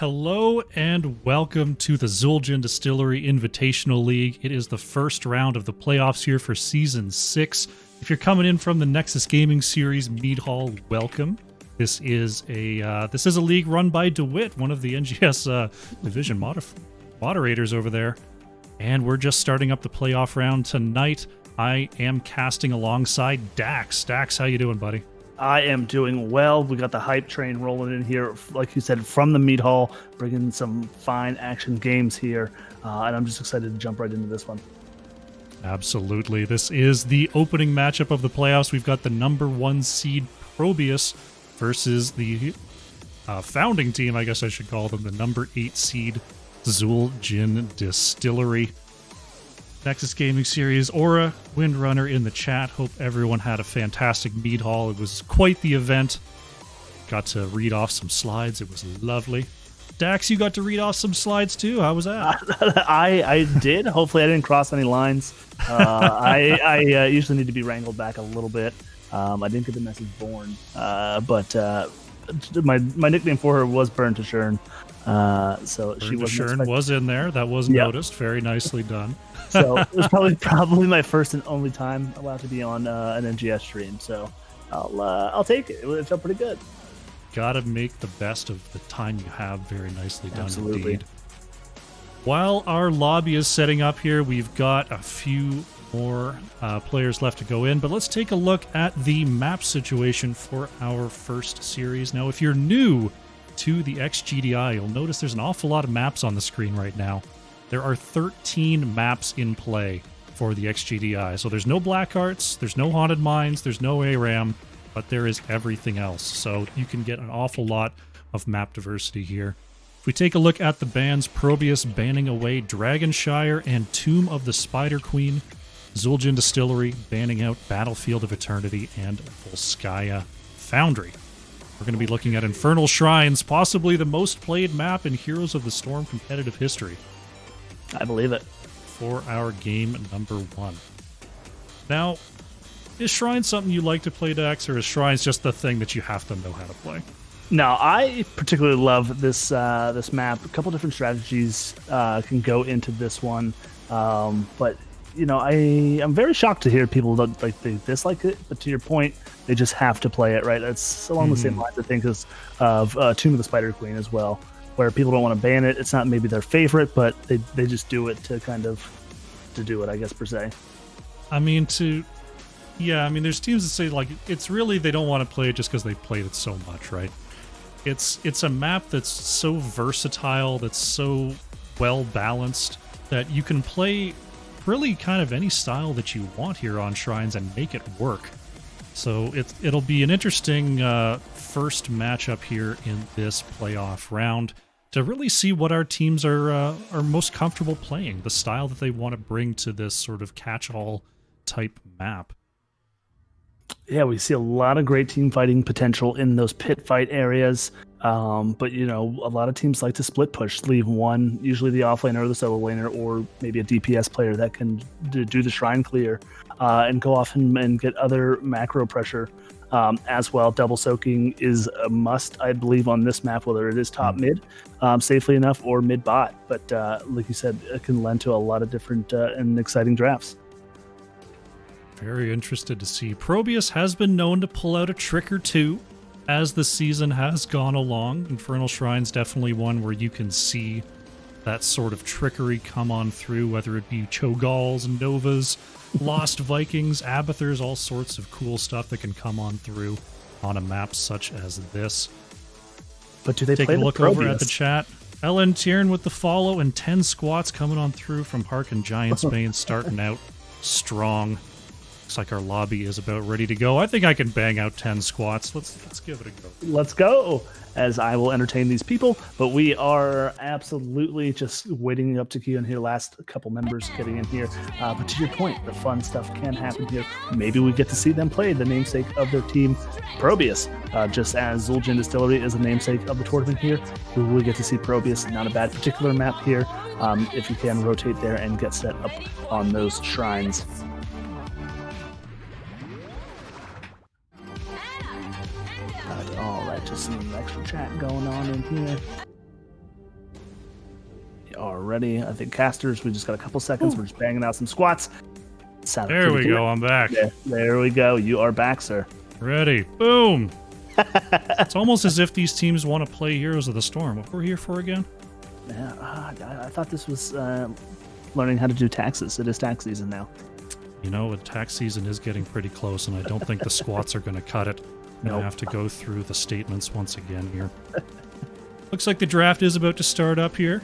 Hello and welcome to the Zul'jin Distillery Invitational League. It is the first round of the playoffs here for Season 6. If you're coming in from the Nexus Gaming Series Mead Hall, welcome. This is a league run by DeWitt, one of the NGS division moderators over there. And we're just starting up the playoff round tonight. I am casting alongside Daxx. Daxx, how you doing, buddy? I am doing well. We got the hype train rolling in here, like you said, from the Mead Hall, bringing some fine action games here, and I'm just excited to jump right into this one. Absolutely. This is the opening matchup of the playoffs. We've got the number 1 seed ProBUs versus the founding team, I guess I should call them, the number 8 seed Zul'jin Distillery. Nexus Gaming Series, Aura, Windrunner in the chat. Hope everyone had a fantastic Mead Hall. It was quite the event. Got to read off some slides. It was lovely. Daxx, you got to read off some slides too. How was that? I did. Hopefully I didn't cross any lines. I usually need to be wrangled back a little bit. I didn't get the message born, but my nickname for her was Burn to Shern. So Burn to Shern was in there. That was noticed. Very nicely done. So it was probably my first and only time allowed to be on an NGS stream. So I'll take it. It felt pretty good. Gotta make the best of the time you have. Very nicely done. Absolutely. Indeed. While our lobby is setting up here, we've got a few more players left to go in, but let's take a look at the map situation for our first series. Now, if you're new to the XGDI, you'll notice there's an awful lot of maps on the screen right now. There are 13 maps in play for the XGDI. So there's no Black Arts, there's no Haunted Mines, there's no ARAM, but there is everything else. So you can get an awful lot of map diversity here. If we take a look at the bans, ProBUs banning away Dragonshire and Tomb of the Spider Queen, Zul'jin Distillery banning out Battlefield of Eternity and Volskaya Foundry. We're going to be looking at Infernal Shrines, possibly the most played map in Heroes of the Storm competitive history. I believe it. For our game number 1. Now, is Shrines something you like to play, Daxx, or is Shrines just the thing that you have to know how to play? No, I particularly love this this map. A couple different strategies can go into this one, but you know, I'm very shocked to hear people that they dislike it. But to your point, they just have to play it, right? That's along the same lines, I think, as of Tomb of the Spider Queen as well, where people don't want to ban it. It's not maybe their favorite, but they just do it to do it, I guess, per se. I mean, there's teams that say, like, it's really they don't want to play it just because they've played it so much, right? It's a map that's so versatile, that's so well balanced, that you can play really kind of any style that you want here on Shrines and make it work. So it'll be an interesting first matchup here in this playoff round to really see what our teams are most comfortable playing, the style that they want to bring to this sort of catch-all type map. Yeah, we see a lot of great team fighting potential in those pit fight areas. But, you know, a lot of teams like to split push, leave one, usually the offlaner or the solo laner, or maybe a DPS player that can do the shrine clear and go off and get other macro pressure as well. Double soaking is a must, I believe, on this map, whether it is top mid safely enough or mid bot. But like you said, it can lend to a lot of different and exciting drafts. Very interested to see. ProBUs has been known to pull out a trick or two as the season has gone along. Infernal Shrine's definitely one where you can see that sort of trickery come on through, whether it be Chogals, Novas, Lost Vikings, Abathurs, all sorts of cool stuff that can come on through on a map such as this. But do they take play a look the over at the chat? Ellen Tiern with the follow and 10 squats coming on through from Harkin Giants Bane, starting out strong. Looks like our lobby is about ready to go. I think I can bang out 10 squats. Let's give it a go. Let's go, as I will entertain these people. But we are absolutely just waiting up to queue in here. Last couple members getting in here. But to your point, the fun stuff can happen here. Maybe we get to see them play the namesake of their team, ProBUs. Just as Zul'jin Distillery is a namesake of the tournament here, we will get to see ProBUs. Not a bad particular map here. If you can rotate there and get set up on those shrines. All right, just some extra chat going on in here. ready. I think casters, we just got a couple seconds. We're just banging out some squats. There we go. I'm back. There we go. You are back, sir. Ready. Boom. It's almost as if these teams want to play Heroes of the Storm. What we're here for again? Yeah, I thought this was learning how to do taxes. It is tax season now. You know, tax season is getting pretty close, and I don't think the squats are going to cut it. I'm going to have to go through the statements once again here. Looks like the draft is about to start up here.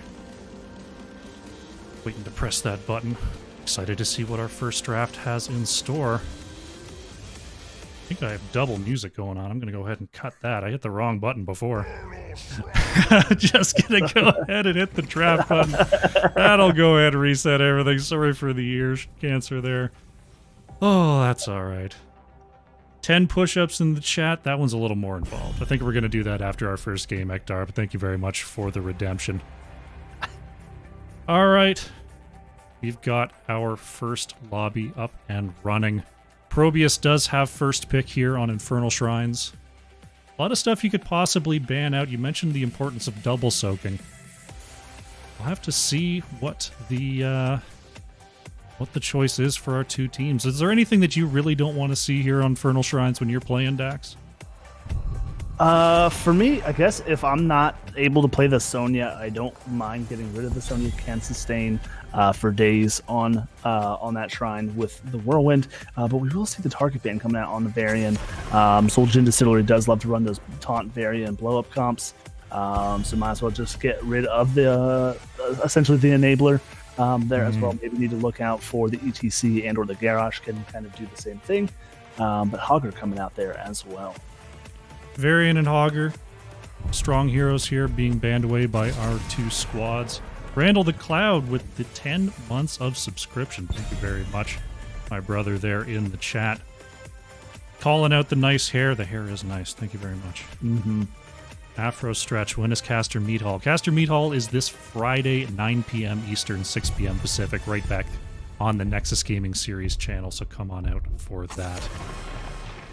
Waiting to press that button. Excited to see what our first draft has in store. I think I have double music going on. I'm going to go ahead and cut that. I hit the wrong button before. Just going to go ahead and hit the draft button. That'll go ahead and reset everything. Sorry for the ear cancer there. Oh, that's all right. 10 push-ups in the chat. That one's a little more involved. I think we're going to do that after our first game, Ekdar, but thank you very much for the redemption. All right. We've got our first lobby up and running. ProBUs does have first pick here on Infernal Shrines. A lot of stuff you could possibly ban out. You mentioned the importance of double soaking. We'll have to see what the choice is for our two teams. Is there anything that you really don't want to see here on Infernal Shrines when you're playing, Daxx? For me, I guess if I'm not able to play the Sonya, I don't mind getting rid of the Sonya. Can sustain for days on that shrine with the Whirlwind, but we will see the target ban coming out on the Varian. Soldier Distillery does love to run those taunt Varian blow up comps, so might as well just get rid of the essentially the enabler there as well. Maybe need to look out for the ETC and or the Garrosh can kind of do the same thing, but Hogger coming out there as well. Varian and Hogger, strong heroes here being banned away by our two squads. Randall the Cloud with the 10 months of subscription. Thank you very much, my brother there in the chat. Calling out the nice hair. The hair is nice. Thank you very much. Afro Stretch. When is Caster Meat Hall? Caster Meat Hall is this Friday, 9 p.m. Eastern, 6 p.m. Pacific, right back on the Nexus Gaming Series channel, so come on out for that.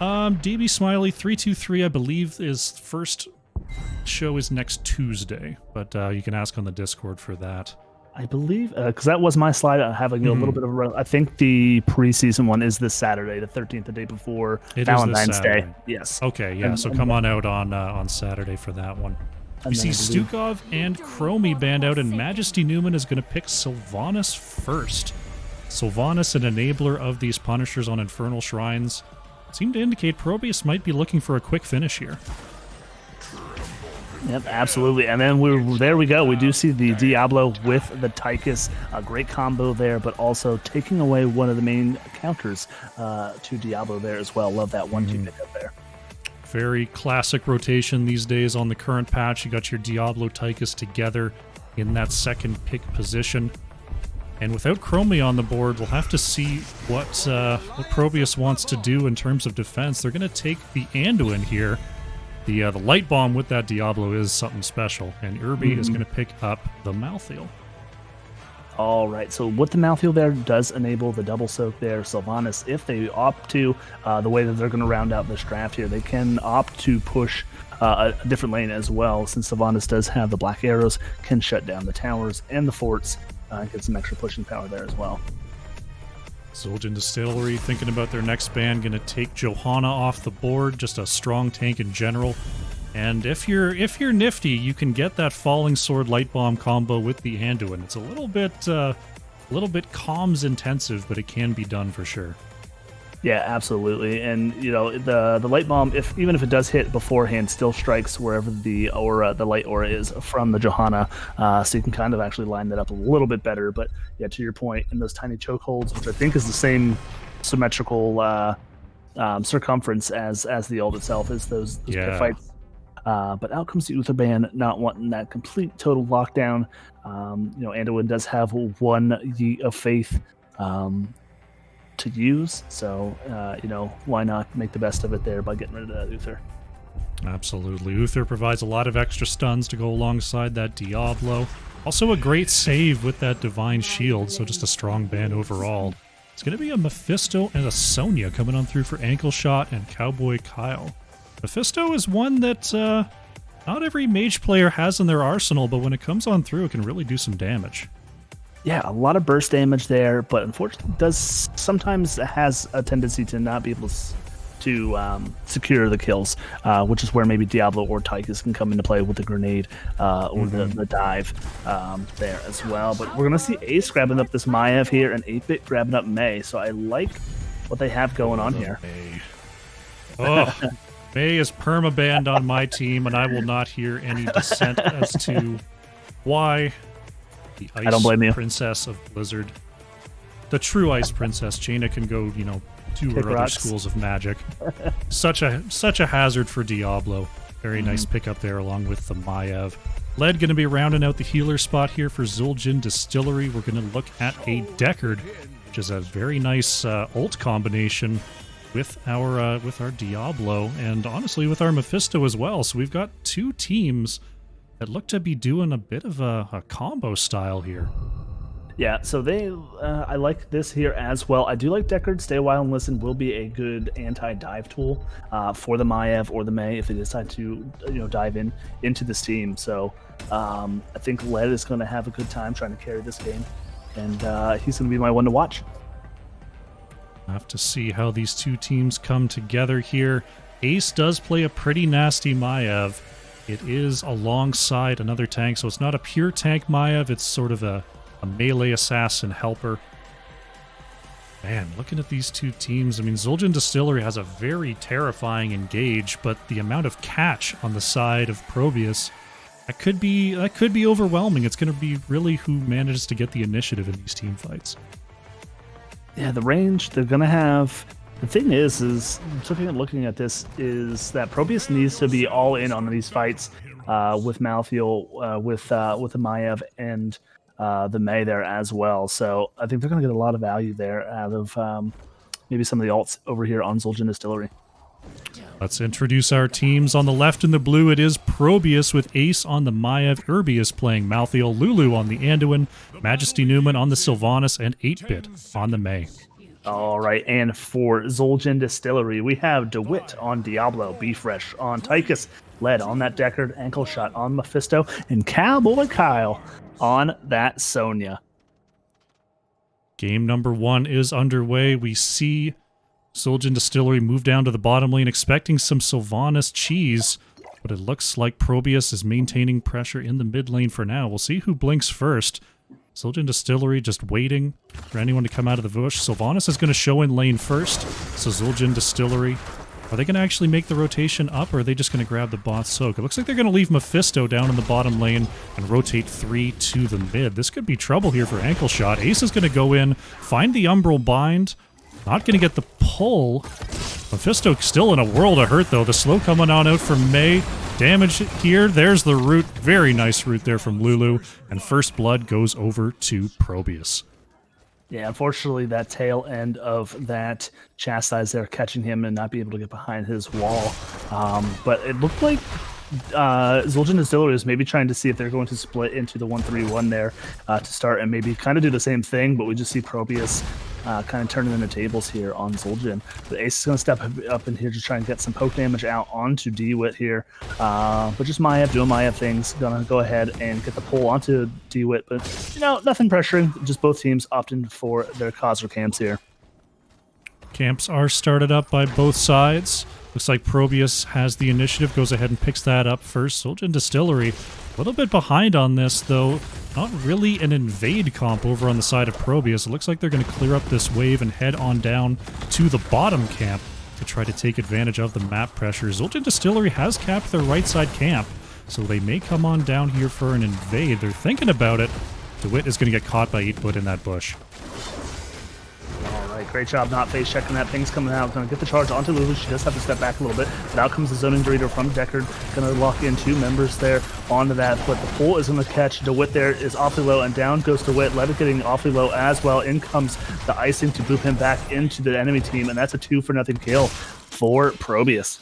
DB Smiley 323, I believe, is first show is next Tuesday, but you can ask on the Discord for that. I believe, because that was my slide, having a little bit of a... I think the preseason one is this Saturday, the 13th, the day before Valentine's Day. Yes. Okay, yeah, so come on out on Saturday for that one. We see Stukov and Chromie banned out, and Majesty Newman is going to pick Sylvanas first. Sylvanas, an enabler of these Punishers on Infernal Shrines, seem to indicate ProBUs might be looking for a quick finish here. Yep, absolutely. And then there we go. We do see the Diablo with the Tychus. A great combo there, but also taking away one of the main counters to Diablo there as well. Love that 1-2 pickup there. Very classic rotation these days on the current patch. You got your Diablo Tychus together in that second pick position. And without Chromie on the board, we'll have to see what ProBUs wants to do in terms of defense. They're going to take the Anduin here. The Light Bomb with that Diablo is something special, and Irby is going to pick up the Malthael. All right, so with the Malthael there does enable the double soak there. Sylvanas, if they opt to, the way that they're going to round out this draft here, they can opt to push a different lane as well, since Sylvanas does have the black arrows, can shut down the towers and the forts, get some extra pushing power there as well. Soldier Distillery thinking about their next ban, going to take Johanna off the board, just a strong tank in general. And if you're nifty, you can get that Falling Sword Light Bomb combo with the Anduin. It's a little bit comms intensive, but it can be done for sure. Yeah, absolutely. And you know, the light bomb, even if it does hit beforehand, still strikes wherever the aura, the light aura is from the Johanna. So you can kind of actually line that up a little bit better. But yeah, to your point, in those tiny chokeholds, which I think is the same symmetrical circumference as the ult itself, is those pit fights. But out comes the Utherban, not wanting that complete total lockdown. You know, Anduin does have one Yeet of Faith to use, so you know, why not make the best of it there by getting rid of that Uther. Absolutely. Uther provides a lot of extra stuns to go alongside that Diablo. Also a great save with that Divine Shield, so just a strong ban overall. It's going to be a Mephisto and a Sonya coming on through for Ankle Shot and Cowboy Kyle. Mephisto is one that not every mage player has in their arsenal, but when it comes on through, it can really do some damage. Yeah, a lot of burst damage there, but unfortunately does sometimes has a tendency to not be able to secure the kills, which is where maybe Diablo or Tychus can come into play with the grenade or the dive there as well. But we're going to see Ace grabbing up this Maiev here and 8-Bit grabbing up Mei, so I like what they have going on here. Oh, Mei is permabanned on my team, and I will not hear any dissent as to why. The Ice I don't blame you. Princess of Blizzard. The true Ice Princess. Jaina can go, to Kick her other rocks. schools of magic. Such a hazard for Diablo. Very nice pickup there along with the Maiev. Led going to be rounding out the healer spot here for Zul'jin Distillery. We're going to look at a Deckard, which is a very nice ult combination with our Diablo, and honestly with our Mephisto as well. So we've got two teams that look to be doing a bit of a combo style here. Yeah, so I like this here as well. I do like Deckard. Stay a while and listen will be a good anti-dive tool for the Maiev or the Mei if they decide to dive into this team. So I think Led is going to have a good time trying to carry this game, and he's going to be my one to watch. We'll have to see how these two teams come together here. Ace does play a pretty nasty Maiev. It is alongside another tank, so it's not a pure tank Maiev, it's sort of a melee assassin helper. Man, looking at these two teams, I mean, Zul'jin Distillery has a very terrifying engage, but the amount of catch on the side of ProBUs, that could be overwhelming. It's going to be really who manages to get the initiative in these team fights. Yeah, the range they're going to have. The thing is looking at this, is that ProBUs needs to be all in on these fights with Malthael, with the Maiev and the Mei there as well. So I think they're going to get a lot of value there out of maybe some of the alts over here on Zul'jin Distillery. Let's introduce our teams. On the left in the blue, it is ProBUs with Ace on the Maiev, Urbius playing Malthael, Lulu on the Anduin, Majesty Newman on the Sylvanas, and 8-Bit on the Mei. All right, and for Zul'jin Distillery, we have DeWitt on Diablo, Fresh on Tychus, Led on that Deckard, Ankle Shot on Mephisto, and Cowboy Kyle on that Sonya. Game number 1 is underway. We see Zul'jin Distillery move down to the bottom lane, expecting some Sylvanas cheese, but it looks like ProBUs is maintaining pressure in the mid lane for now. We'll see who blinks first. Zul'jin Distillery just waiting for anyone to come out of the bush. Sylvanas is going to show in lane first, so Zul'jin Distillery, are they going to actually make the rotation up, or are they just going to grab the bot soak? It looks like they're going to leave Mephisto down in the bottom lane and rotate 3 to the mid. This could be trouble here for Ankle Shot. Ace is going to go in, find the Umbral Bind, not going to get the pull. Mephisto still in a world of hurt, though. The slow coming on out from Mei. Damage here. There's the root. Very nice root there from Lulu. And first blood goes over to ProBUs. Yeah, unfortunately, that tail end of that Chastise there catching him and not being able to get behind his wall. But it looked like Zul'jin Distillery is maybe trying to see if they're going to split into the 1-3-1 there to start and maybe kind of do the same thing, but we just see ProBUs kind of turning in the tables here on Zul'jin. The Ace is going to step up in here to try and get some poke damage out onto DeWitt here. But just Maiev doing Maiev things. Going to go ahead and get the pull onto DeWitt, but nothing pressuring. Just both teams opting for their Khazra camps here. Camps are started up by both sides. Looks like ProBUs has the initiative, goes ahead and picks that up first. Zul'jin Distillery, a little bit behind on this, though. Not really an invade comp over on the side of ProBUs. It looks like they're going to clear up this wave and head on down to the bottom camp to try to take advantage of the map pressure. Zul'jin Distillery has capped their right side camp, so they may come on down here for an invade. They're thinking about it. DeWitt is going to get caught by 8-Bit in that bush. Great job not face checking that. Thing's coming out. Going to get the charge onto Lulu. She does have to step back a little bit. But out comes the zoning breeder from Deckard. Going to lock in 2 members there onto that. But the pull is going to catch DeWitt there. Is awfully low, and down goes DeWitt. Let it getting awfully low as well. In comes the icing to boop him back into the enemy team. And that's a 2-for-0 kill for ProBUs.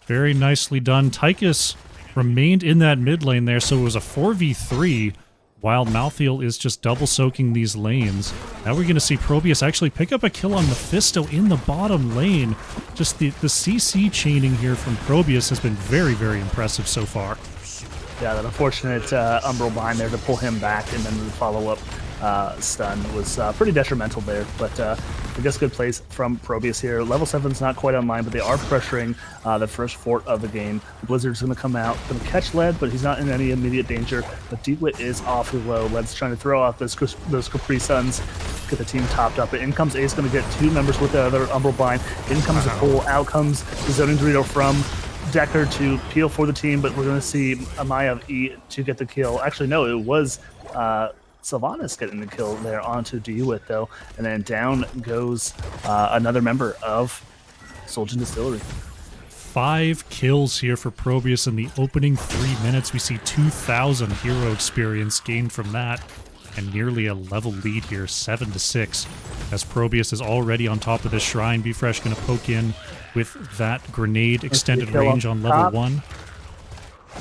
Very nicely done. Tychus remained in that mid lane there, so it was a 4v3. While Malthael is just double soaking these lanes. Now we're going to see ProBUs actually pick up a kill on Mephisto in the bottom lane. Just the CC chaining here from ProBUs has been very, very impressive so far. Yeah, that unfortunate Umbral bind there to pull him back, and then the follow-up stun was pretty detrimental there. But I guess good plays from ProBUs here. Level 7's not quite online, but they are pressuring the first fort of the game. Blizzard's going to come out, going to catch Led, but he's not in any immediate danger. But DWIT is awfully low. Led's trying to throw off those Capri Suns, get the team topped up. But in comes Ace, going to get 2 members with the other Umbral bind. In comes the pull, out comes the zoning Dorito from Decker to peel for the team, but we're going to see Amaya of E to get the kill. Actually, no, it was Sylvanas getting the kill there onto DWIT, though. And then down goes another member of Soldier Distillery. 5 kills here for ProBUs in the opening 3 minutes. We see 2,000 hero experience gained from that, and nearly a level lead here, 7-6, as ProBUs is already on top of this shrine. BeFresh going to poke in with that grenade extended range on level 1.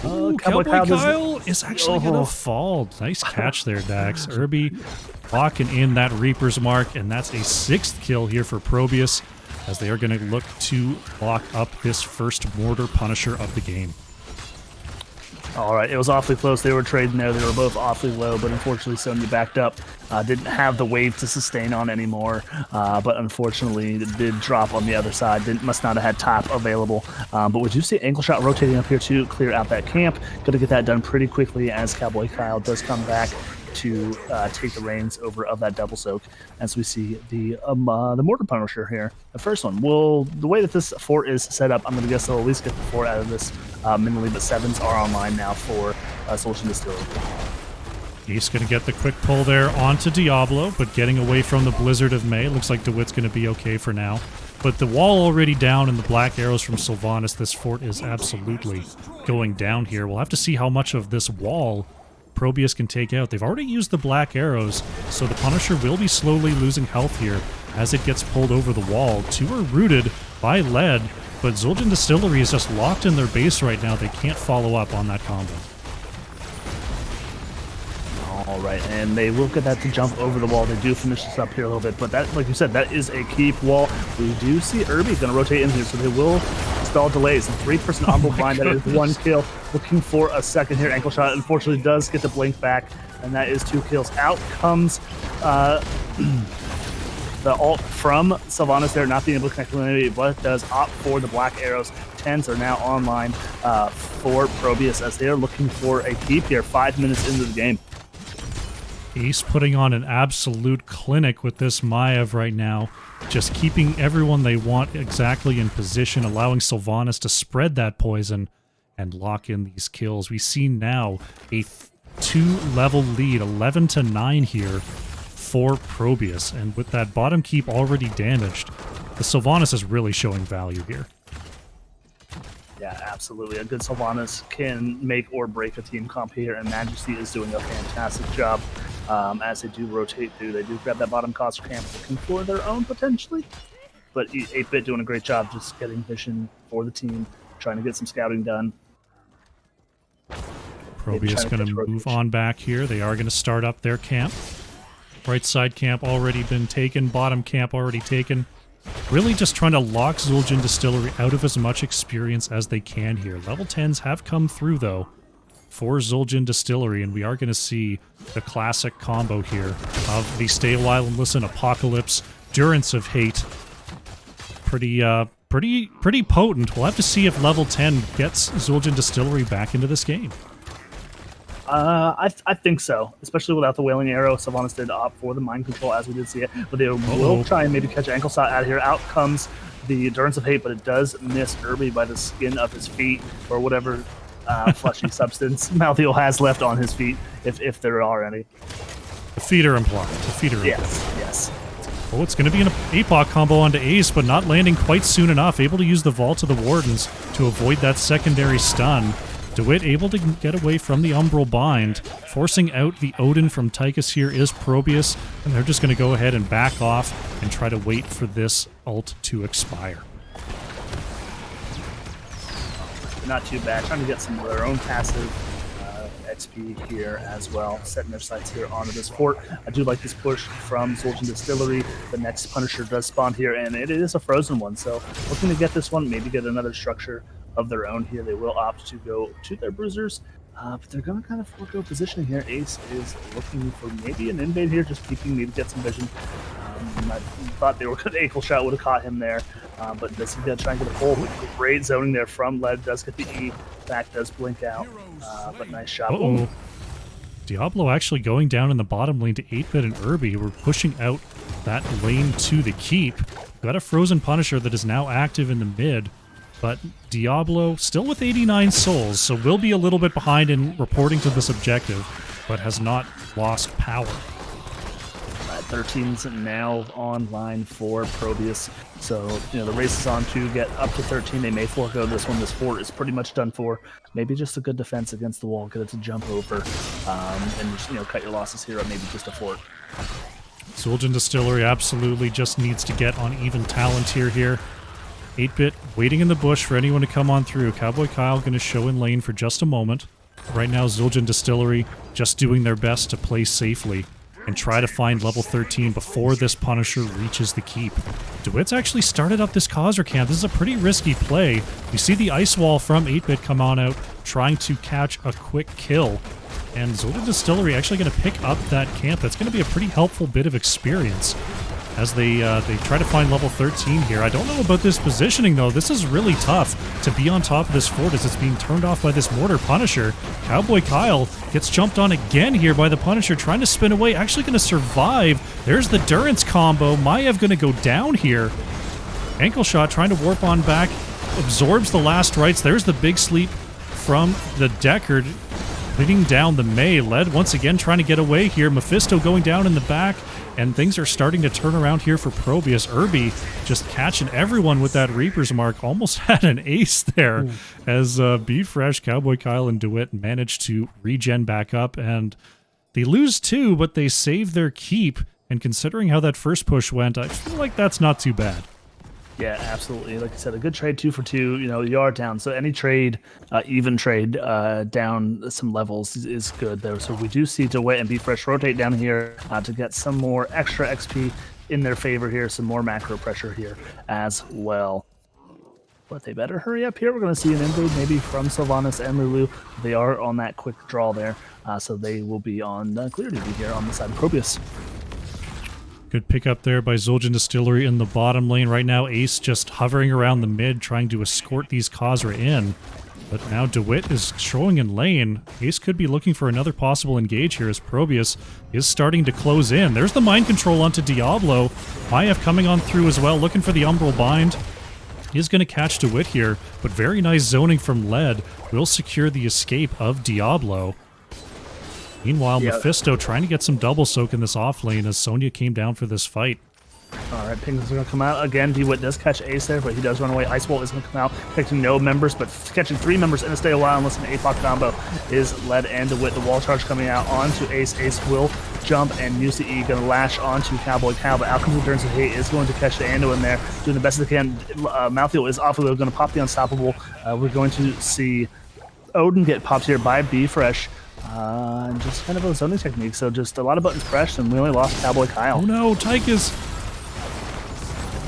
Oh, Cowboy Kyle is actually going to fall. Nice catch there, Daxx. Irby locking in that Reaper's mark, and that's a 6th kill here for ProBUs, as they are going to look to lock up this first Mortar Punisher of the game. All right, it was awfully close. They were trading there. They were both awfully low, but unfortunately Sonya backed up. Didn't have the wave to sustain on anymore, but unfortunately it did drop on the other side. Must not have had top available. But we do see Ankle Shot rotating up here to clear out that camp. Going to get that done pretty quickly as Cowboy Kyle does come back to take the reins over of that double soak, as we see the Mortar Punisher here. The first one, well, the way that this fort is set up, I'm going to guess they'll at least get the 4 out of this minimally, but 7s are online now for Solstice Distillery. He's going to get the quick pull there onto Diablo, but getting away from the Blizzard of May. Looks like DeWitt's going to be okay for now. But the wall already down and the black arrows from Sylvanas, this fort is absolutely going down here. We'll have to see how much of this wall ProBUs can take out. They've already used the black arrows, so the Punisher will be slowly losing health here as it gets pulled over the wall. 2 are rooted by Lead, but Zul'jin Distillery is just locked in their base right now. They can't follow up on that combo. All right, and they will get that to jump over the wall. They do finish this up here a little bit, but that, like you said, that is a keep wall. We do see Irby going to rotate in here, so they will stall delays. 3% Umbral blind, that is 1 kill. Looking for a second here. Ankle Shot unfortunately does get the blink back, and that is 2 kills. Out comes the ult from Sylvanas there, not being able to connect with anybody, but does opt for the black arrows. 10s are now online for ProBUs as they are looking for a keep here 5 minutes into the game. Ace putting on an absolute clinic with this Maiev right now, just keeping everyone they want exactly in position, allowing Sylvanas to spread that poison and lock in these kills. We see now a 2-level lead, 11-9 here for ProBUs, and with that bottom keep already damaged, the Sylvanas is really showing value here. Yeah, absolutely. A good Sylvanas can make or break a team comp here, and Majesty is doing a fantastic job as they do rotate through. They do grab that bottom cost camp, looking for their own potentially, but 8-Bit doing a great job just getting vision for the team, trying to get some scouting done. ProBUs going to move on back here. They are going to start up their camp. Right side camp already been taken, bottom camp already taken. Really just trying to lock Zul'jin Distillery out of as much experience as they can here. Level 10s have come through, though, for Zul'jin Distillery, and we are going to see the classic combo here of the Stay a While and Listen Apocalypse, Durance of Hate. Pretty potent. We'll have to see if level 10 gets Zul'jin Distillery back into this game. I think so, especially without the Wailing Arrow. Sylvanas did opt for the mind control, as we did see it, but they will try and maybe catch Ankle Shot out of here. Out comes the Endurance of Hate, but it does miss Irby by the skin of his feet, or whatever fleshy substance Malthael has left on his feet, if there are any. The feet are implied. The feet are implied. Yes. Oh, it's going to be an APOC combo onto Ace, but not landing quite soon enough. Able to use the Vault of the Wardens to avoid that secondary stun. DeWitt able to get away from the Umbral Bind. Forcing out the Odin from Tychus here is ProBUs, and they're just going to go ahead and back off and try to wait for this ult to expire. Not too bad. Trying to get some of their own passive XP here as well. Setting their sights here onto this fort. I do like this push from Zul'jin Distillery. The next Punisher does spawn here, and it is a frozen one, so looking to get this one, maybe get another structure of their own here. They will opt to go to their bruisers But they're going to kind of forego positioning here. Ace is looking for maybe an invade here, just peeking, maybe get some vision. I thought they were good. Ankle shot would have caught him there, but this is going to try and get a pull. Great zoning there from Led. Does get the E. Back does blink out, but nice shot. Uh-oh. Diablo actually going down in the bottom lane to 8-Bit and Irby. We're pushing out that lane to the keep. Got a Frozen Punisher that is now active in the mid, but Diablo still with 89 souls, so will be a little bit behind in reporting to this objective, but has not lost power. 13's now online for ProBUs, so the race is on to get up to 13. They may forego this one. This fort is pretty much done for. Maybe just a good defense against the wall, get it to jump over, and just, cut your losses here up. Maybe just a fort. Zul'jin Distillery absolutely just needs to get on even talent here. 8-Bit waiting in the bush for anyone to come on through. Cowboy Kyle going to show in lane for just a moment. Right now, Zul'jin Distillery just doing their best to play safely and try to find level 13 before this Punisher reaches the keep. DeWitt's actually started up this Khazra camp. This is a pretty risky play. You see the ice wall from 8-Bit come on out, trying to catch a quick kill. And Zul'jin Distillery actually going to pick up that camp. That's going to be a pretty helpful bit of experience as they try to find level 13 here. I don't know about this positioning, though. This is really tough to be on top of this fort as it's being turned off by this Mortar Punisher. Cowboy Kyle gets jumped on again here by the Punisher, trying to spin away. Actually going to survive. There's the Durance combo. Maiev going to go down here. Ankle shot trying to warp on back. Absorbs the last rites. There's the big sleep from the Deckard, leading down the Mei. Led once again trying to get away here. Mephisto going down in the back. And things are starting to turn around here for ProBUs. Irby just catching everyone with that Reaper's Mark. Almost had an ace there as Be Fresh, Cowboy Kyle, and DeWitt managed to regen back up. And they lose 2, but they save their keep. And considering how that first push went, I feel like that's not too bad. Yeah, absolutely. Like I said, a good trade 2 for 2. You are down. So any trade, even trade down some levels is good there. So we do see DeWitt and Be Fresh rotate down here to get some more extra XP in their favor here. Some more macro pressure here as well. But they better hurry up here. We're going to see an invade maybe from Sylvanas and Lulu. They are on that quick draw there. So they will be on clear duty here on the side of ProBUs. Good pickup there by Zul'jin Distillery in the bottom lane. Right now, Ace just hovering around the mid, trying to escort these Khazra in. But now DeWitt is showing in lane. Ace could be looking for another possible engage here as ProBUs is starting to close in. There's the mind control onto Diablo. Maiev coming on through as well, looking for the Umbral Bind. He is going to catch DeWitt here, but very nice zoning from Led will secure the escape of Diablo. Meanwhile, Mephisto trying to get some double soak in this off lane as Sonya came down for this fight. All right, Pings are going to come out. Again, DeWitt does catch Ace there, but he does run away. Ice Wall is going to come out, catching no members, but catching 3 members in a stay a while unless an APOC combo is Led and DeWitt. The wall charge coming out onto Ace. Ace will jump, and use the E, going to lash onto Cowboy Cow, but out comes the Endurance of Hate, is going to catch the Ando in there, doing the best they can. Mouthfeel is off, going to pop the Unstoppable. We're going to see Odin get popped here by Be Fresh. And just kind of a zoning technique, so just a lot of buttons pressed, and we only lost Cowboy Kyle. Oh no, Tychus!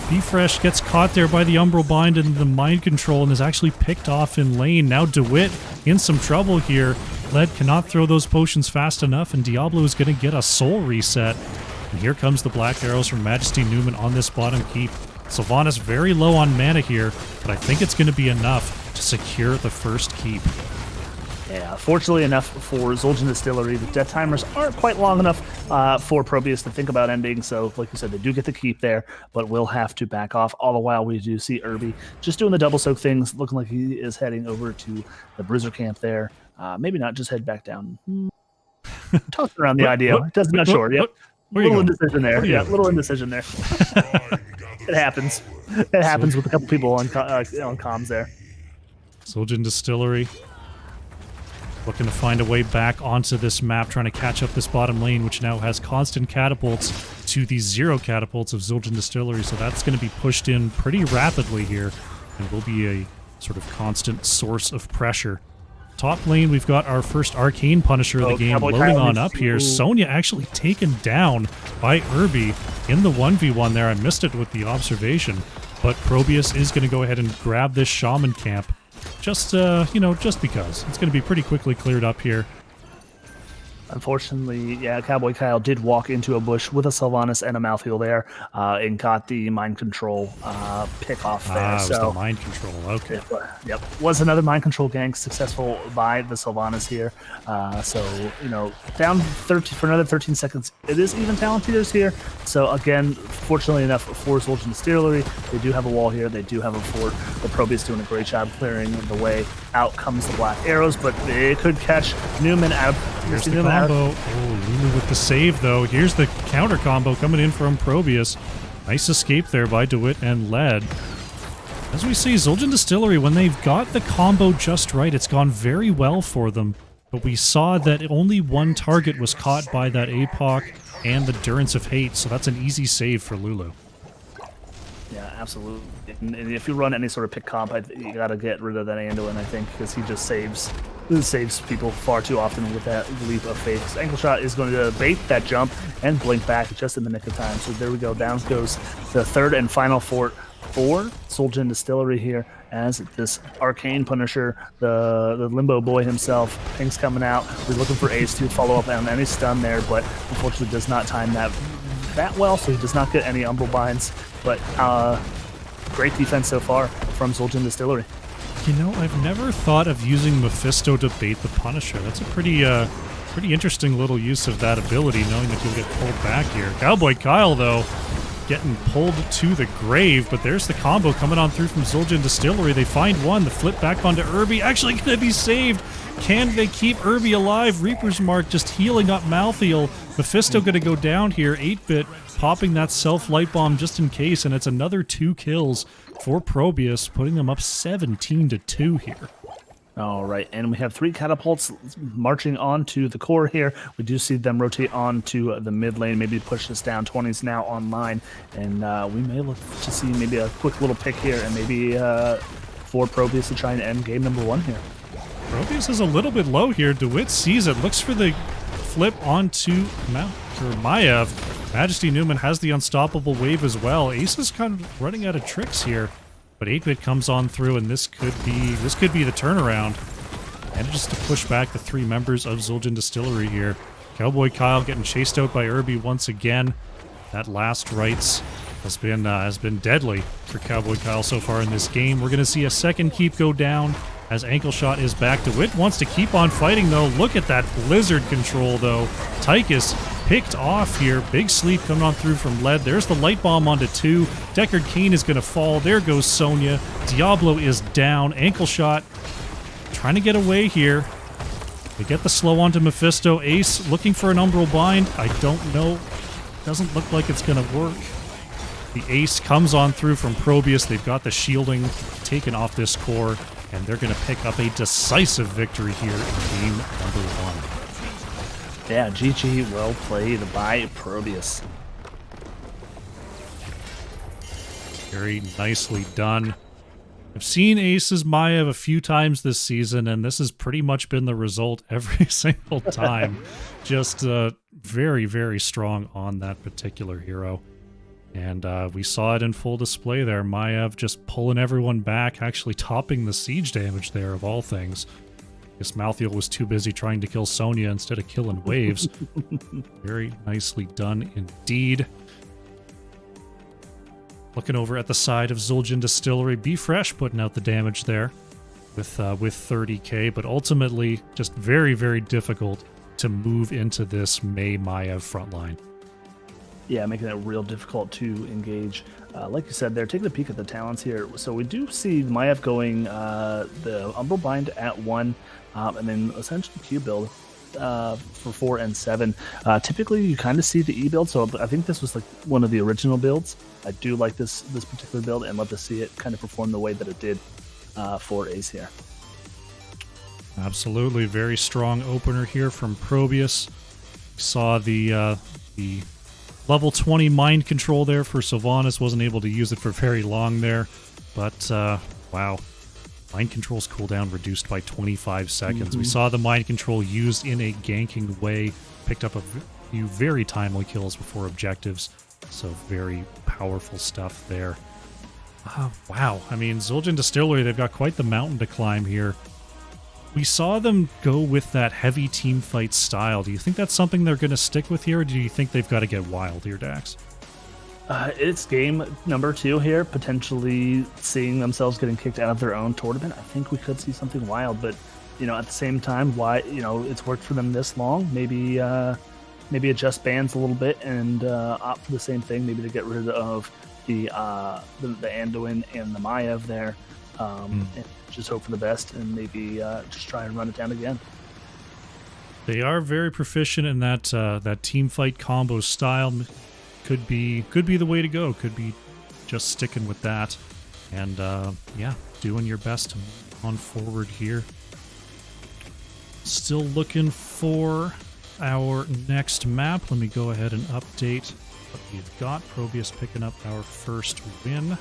Be Fresh gets caught there by the Umbral Bind and the mind control and is actually picked off in lane. Now DeWitt in some trouble here. Led cannot throw those potions fast enough, and Diablo is going to get a soul reset. And here comes the Black Arrows from Majesty Newman on this bottom keep. Sylvanas very low on mana here, but I think it's going to be enough to secure the first keep. Yeah, fortunately enough for Zul'jin Distillery, the death timers aren't quite long enough for ProBUs to think about ending. So, like you said, they do get the keep there, but will have to back off. All the while, we do see Irby just doing the double soak things, looking like he is heading over to the Bruiser camp there. Maybe not, just head back down. Tossing around the idea. Not sure. Yep. Little indecision there. Yeah, little indecision there. It happens. It happens with a couple people on comms there. Zul'jin Distillery looking to find a way back onto this map, trying to catch up this bottom lane, which now has constant catapults to the 0 catapults of Zul'jin Distillery, so that's going to be pushed in pretty rapidly here, and will be a sort of constant source of pressure. Top lane, we've got our first Arcane Punisher of the game loading on up here. Sonya actually taken down by Irby in the 1v1 there. I missed it with the observation, but ProBUs is going to go ahead and grab this Shaman camp. just, you know, just because. It's going to be pretty quickly cleared up here. Unfortunately, yeah, Cowboy Kyle did walk into a bush with a Sylvanas and a Mouthfeel there, and got the mind control pick off there. Ah, it was the mind control. Okay. Yep, was another mind control gank successful by the Sylvanas here. So, you know, down 13 for another 13 seconds. It is even talent tiers here. So again, fortunately enough for Zul'jin Distillery, they do have a wall here. They do have a fort. The ProBUs doing a great job clearing the way. Out comes the black arrows, but they could catch Newman out. Here's the combo. Oh, Lulu with the save, though. Here's the counter combo coming in from ProBUs. Nice escape there by DeWitt and Led. As we see, Zul'jin Distillery, when they've got the combo just right, it's gone very well for them. But we saw that only one target was caught by that APOC and the Durance of Hate, so that's an easy save for Lulu. Yeah, absolutely. And if you run any sort of pick comp, you got to get rid of that Anduin, I think, because he just saves people far too often with that leap of faith. Ankle shot is going to bait that jump and blink back just in the nick of time. So there we go. Down goes the third and final fort for Zul'jin Distillery here, as this Arcane Punisher, the Limbo Boy himself, Pink's coming out. We're looking for Ace to follow up on any stun there, but unfortunately does not time that well, so he does not get any Umbral Binds. But great defense so far from Zul'jin Distillery. You know, I've never thought of using Mephisto to bait the Punisher. That's a pretty interesting little use of that ability, knowing that you'll get pulled back here. Cowboy Kyle, though, getting pulled to the grave, but there's the combo coming on through from Zul'jin Distillery. They find one, the flip back onto Irby, actually going to be saved. Can they keep Irby alive? Reaper's Mark just healing up Malthael. Mephisto going to go down here. 8-bit popping that self-light bomb just in case, and it's another 2 kills for ProBUs, putting them up 17-2 here. All right, and we have 3 catapults marching on to the core here. We do see them rotate on to the mid lane, maybe push this down. 20's now online, and we may look to see maybe a quick little pick here, and maybe for ProBUs to try and end game number 1 here. ProBUs is a little bit low here. DeWitt sees it, looks for the flip onto Maiev. Majesty Newman has the unstoppable wave as well. Ace is kind of running out of tricks here, but 8-bit comes on through, and this could be the turnaround. And just to push back the 3 members of Zul'jin Distillery here. Cowboy Kyle getting chased out by Irby once again. That last rites has been deadly for Cowboy Kyle so far in this game. We're going to see a second keep go down as Ankle Shot is back. DeWitt wants to keep on fighting, though. Look at that Blizzard control, though. Tychus picked off here. Big sleep coming on through from Led. There's the light bomb onto 2. Deckard Cain is going to fall. There goes Sonya. Diablo is down. Ankle Shot trying to get away here. They get the slow onto Mephisto. Ace looking for an Umbral Bind. I don't know. Doesn't look like it's going to work. The Ace comes on through from ProBUs. They've got the shielding taken off this core, and they're going to pick up a decisive victory here in game number 1. Yeah, GG, well played by ProBUs. Very nicely done. I've seen Ace's Maiev a few times this season, and this has pretty much been the result every single time. Just very, very strong on that particular hero. And we saw it in full display there. Maiev just pulling everyone back, actually topping the siege damage there, of all things. I guess Malthael was too busy trying to kill Sonya instead of killing waves. Very nicely done indeed. Looking over at the side of Zul'jin Distillery, Be Fresh putting out the damage there with 30k, but ultimately just very, very difficult to move into this Mei Maiev frontline. Yeah, making it real difficult to engage. Like you said, they're taking a peek at the talents here. So we do see Maiev going the Umbral Bind at 1, and then essentially Q build for 4 and 7. Typically, you kind of see the E build, so I think this was like one of the original builds. I do like this particular build, and love to see it kind of perform the way that it did for Ace here. Absolutely, very strong opener here from ProBUs. Saw the level 20 mind control there for Sylvanas. Wasn't able to use it for very long there, but wow. Mind control's cooldown reduced by 25 seconds. We saw the mind control used in a ganking way. Picked up a few very timely kills before objectives. So very powerful stuff there. Wow. I mean, Zul'jin Distillery, they've got quite the mountain to climb here. We saw them go with that heavy team fight style. Do you think that's something they're going to stick with here, or do you think they've got to get wild here, Daxx? It's game number 2 here, potentially seeing themselves getting kicked out of their own tournament. I think we could see something wild, but at the same time, why it's worked for them this long? Maybe adjust bans a little bit and opt for the same thing. Maybe to get rid of the Anduin and the Maiev there, and just hope for the best, and maybe just try and run it down again. They are very proficient in that team fight combo style. Could be the way to go. Could be just sticking with that, and yeah, doing your best to move on forward here. Still looking for our next map. Let me go ahead and update what we've got. ProBUs picking up our first win.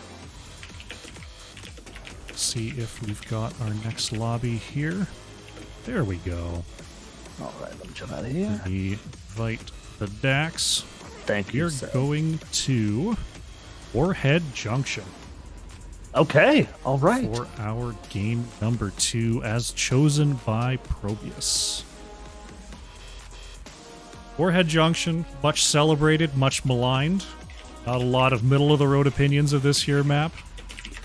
See if we've got our next lobby here. There we go. All right, let me jump out of here. We invite the Daxx. Thank you. We're going to Warhead Junction. Okay, all right. For our game number 2, as chosen by ProBUs. Warhead Junction, much celebrated, much maligned. Not a lot of middle-of-the-road opinions of this here map.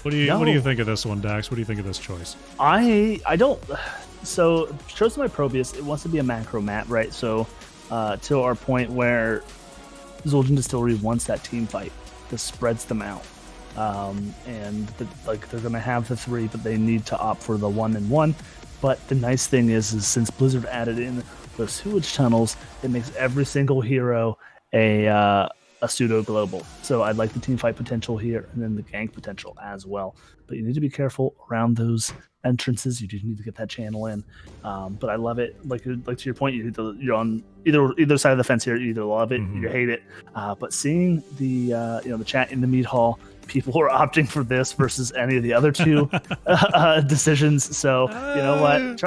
What do you think of this one, Daxx? What do you think of this choice? I don't. So, chosen by ProBUs, it wants to be a macro map, right? So, to our point where Zul'jin Distillery wants that team fight. This spreads them out. And they're going to have the 3, but they need to opt for the 1-1. But the nice thing is since Blizzard added in those sewage tunnels, it makes every single hero a pseudo global. So I'd like the team fight potential here, and then the gank potential as well. But you need to be careful around those entrances. You do need to get that channel in. But I love it. Like to your point, you're on either side of the fence here. You either love it, or you hate it. But seeing the chat in the meat hall, people are opting for this versus any of the other 2 decisions. So you know what?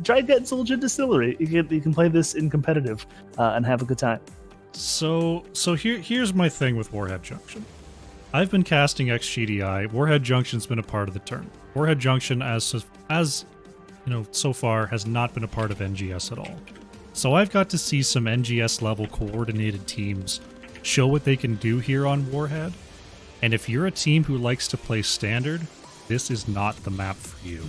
Try and get Zul'jin Distillery. You can play this in competitive and have a good time. So here's my thing with Warhead Junction. I've been casting XGDI. Warhead Junction's been a part of the tournament. Warhead Junction, as so far, has not been a part of NGS at all. So I've got to see some NGS level coordinated teams show what they can do here on Warhead. And if you're a team who likes to play standard, this is not the map for you.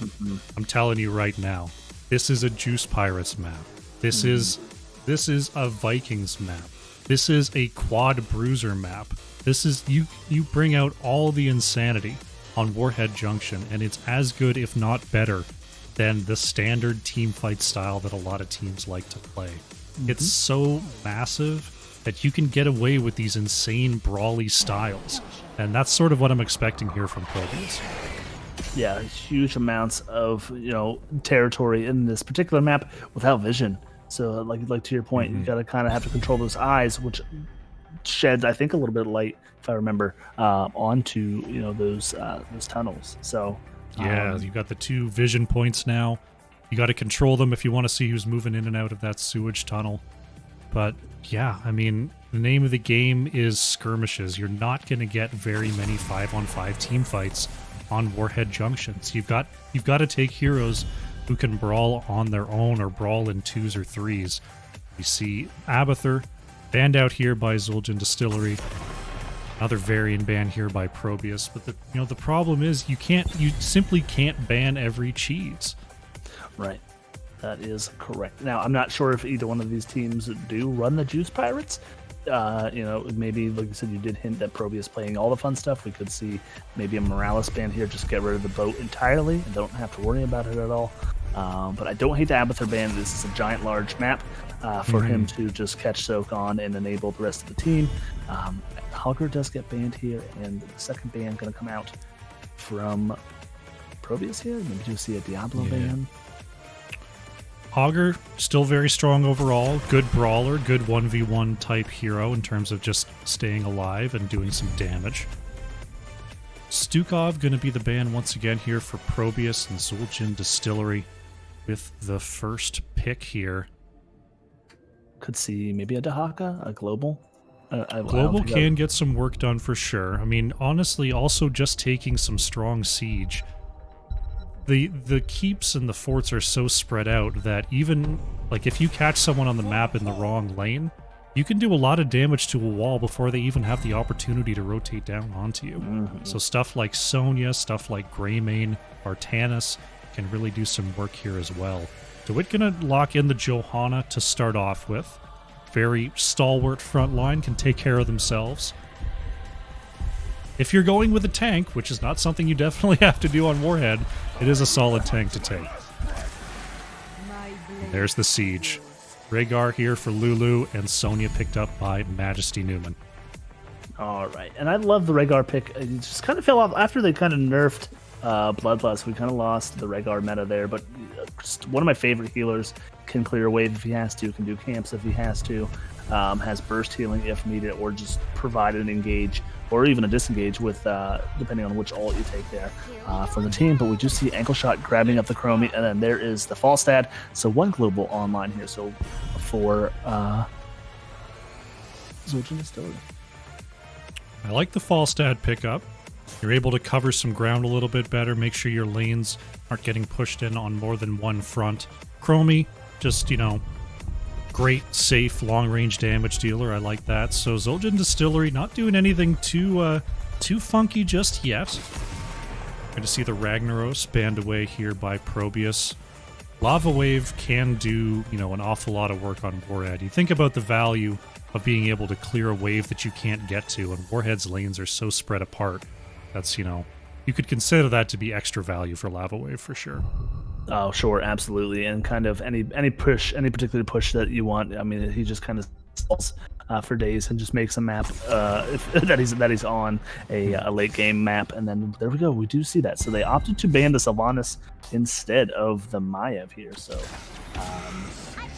I'm telling you right now. This is a Juice Pirates map. This is a Vikings map. This is a Quad Bruiser map. This is you bring out all the insanity on Warhead Junction, and it's as good, if not better, than the standard team fight style that a lot of teams like to play. It's so massive that you can get away with these insane brawly styles, and that's sort of what I'm expecting here from ProBUs. Yeah, huge amounts of territory in this particular map without vision. So like to your point, you gotta kind of have to control those eyes, which sheds, I think, a little bit of light, if I remember, onto those tunnels. So yeah, you've got the 2 vision points now. You got to control them if you want to see who's moving in and out of that sewage tunnel. But yeah, I mean, the name of the game is skirmishes. You're not going to get very many 5-on-5 team fights on Warhead Junctions. You've got to take heroes who can brawl on their own or brawl in 2s or 3s. We see Abathur banned out here by Zul'jin Distillery. Another variant ban here by ProBUs. But the problem is you simply can't ban every cheese. Right. That is correct. Now, I'm not sure if either one of these teams do run the Juice Pirates. Maybe, like you said, you did hint that ProBUs playing all the fun stuff. We could see maybe a Morales ban here, just get rid of the boat entirely and don't have to worry about it at all. But I don't hate the Abathur ban. This is a giant, large map for him to just catch soak on and enable the rest of the team. Hogger does get banned here, and the second ban going to come out from ProBUs here. Maybe you see a Diablo ban. Hogger, still very strong overall. Good brawler, good 1v1 type hero in terms of just staying alive and doing some damage. Stukov going to be the ban once again here for ProBUs and Zul'jin Distillery with the first pick here. Could see maybe a Dahaka, a global. Global can get some work done for sure. I mean, honestly, also just taking some strong siege. The keeps and the forts are so spread out that even, like, if you catch someone on the map in the wrong lane, you can do a lot of damage to a wall before they even have the opportunity to rotate down onto you. So stuff like Sonya, stuff like Greymane, Artanis can really do some work here as well. DeWitt gonna lock in the Johanna to start off with. Very stalwart front line, can take care of themselves. If you're going with a tank, which is not something you definitely have to do on Warhead, it is a solid tank to take. There's the siege. Rhaegar here for Lulu, and Sonya picked up by Majesty Newman. All right, and I love the Rhaegar pick. It just kind of fell off after they kind of nerfed Bloodlust. We kind of lost the Rhaegar meta there, but just one of my favorite healers. Can clear a wave if he has to, can do camps if he has to, has burst healing if needed, or just provide an engage or even a disengage with depending on which ult you take there from the team. But we do see Ankle Shot grabbing up the Chromie, and then there is the Falstad. So one global online here. So for Zul'jin Distillery. I like the Falstad pickup. You're able to cover some ground a little bit better, make sure your lanes aren't getting pushed in on more than one front. Chromie, just, you know, great, safe, long-range damage dealer. I like that. So Zul'jin Distillery not doing anything too funky just yet. Going to see the Ragnaros banned away here by ProBUs. Lava Wave can do, you know, an awful lot of work on Warhead. You think about the value of being able to clear a wave that you can't get to, and Warhead's lanes are so spread apart. That's, you know, you could consider that to be extra value for Lava Wave for sure. Oh, sure, absolutely, and kind of any particular push that you want. I mean, he just kind of stalls for days and just makes a map that he's on a late game map, and then there we go. We do see that. So they opted to ban the Sylvanas instead of the Maiev here. So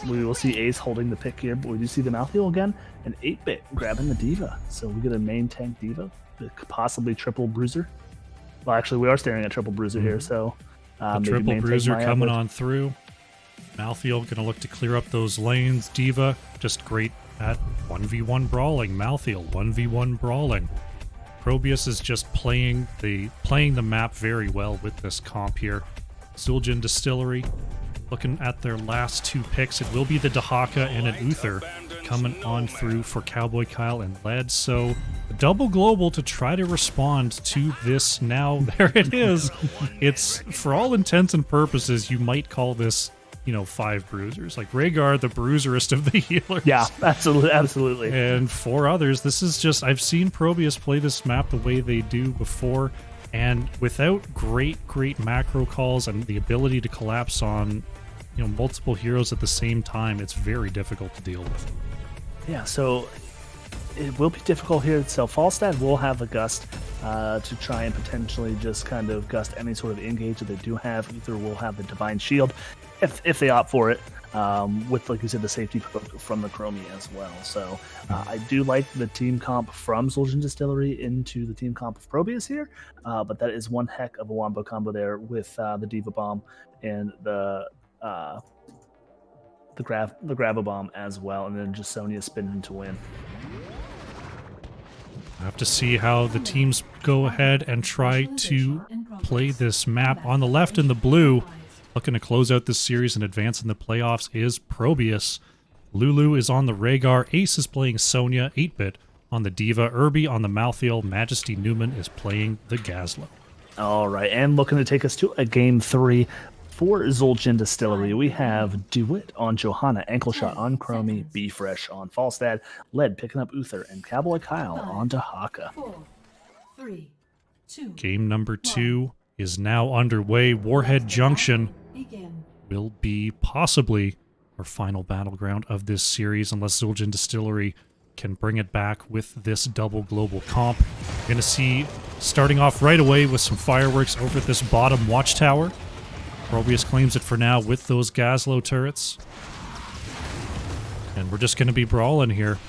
we will see Ace holding the pick here, but we do see the Malthael again, and 8-bit grabbing the Diva. So we get a main tank Diva, possibly triple bruiser. Well, actually, we are staring at triple bruiser here, so. The triple bruiser coming on through. Malthael going to look to clear up those lanes. Diva just great at 1v1 brawling. Malthael 1v1 brawling. ProBUs is just playing the map very well with this comp here. Zul'jin Distillery looking at their last two picks. It will be the Dahaka and an Uther coming on through for Cowboy Kyle and Led. So a double global to try to respond to this. Now there it is. It's, for all intents and purposes, you might call this, you know, 5 bruisers. Like Rhaegar, the bruiserist of the healers. Yeah, absolutely. And 4 others. This is just, I've seen ProBUs play this map the way they do before, and without great macro calls and the ability to collapse on, you know, multiple heroes at the same time, it's very difficult to deal with. Yeah, so it will be difficult here. So Falstad will have a gust to try and potentially just kind of gust any sort of engage that they do have. Uther will have the Divine Shield if they opt for it, with, like you said, the safety from the Chromie as well. So I do like the team comp from Zul'jin Distillery into the team comp of ProBUs here, but that is one heck of a wombo combo there with the Diva Bomb and the Grab-a-Bomb as well, and then just Sonya spinning to win. I have to see how the teams go ahead and try to play this map. On the left in the blue, looking to close out this series and advance in the playoffs is ProBUs. Lulu is on the Rhaegar, Ace is playing Sonya, 8-bit on the Diva, Irby on the Malthael, Majesty Newman is playing the Gazlo. All right, and looking to take us to a game 3. For Zul'jin Distillery, we have DeWitt on Johanna, Ankle Shot on Chromie, Be Fresh on Falstad, Led picking up Uther, and Cowboy Kyle on Dahaka. 4, 3, 2, Game number 2 is now underway. Warhead Junction begin. will be possibly our final battleground of this series, unless Zul'jin Distillery can bring it back with this double global comp. You're going to see, starting off right away with some fireworks over at this bottom watchtower. ProBUs claims it for now with those Gazlo turrets. And we're just going to be brawling here.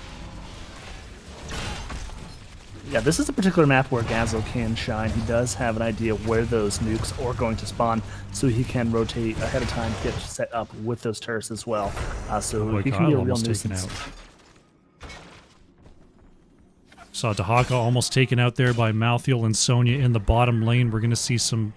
Yeah, this is a particular map where Gazlo can shine. He does have an idea where those nukes are going to spawn, so he can rotate ahead of time, get set up with those turrets as well. So he can be a real nuisance. Saw Dahaka almost taken out there by Malthiel and Sonya in the bottom lane. We're going to see some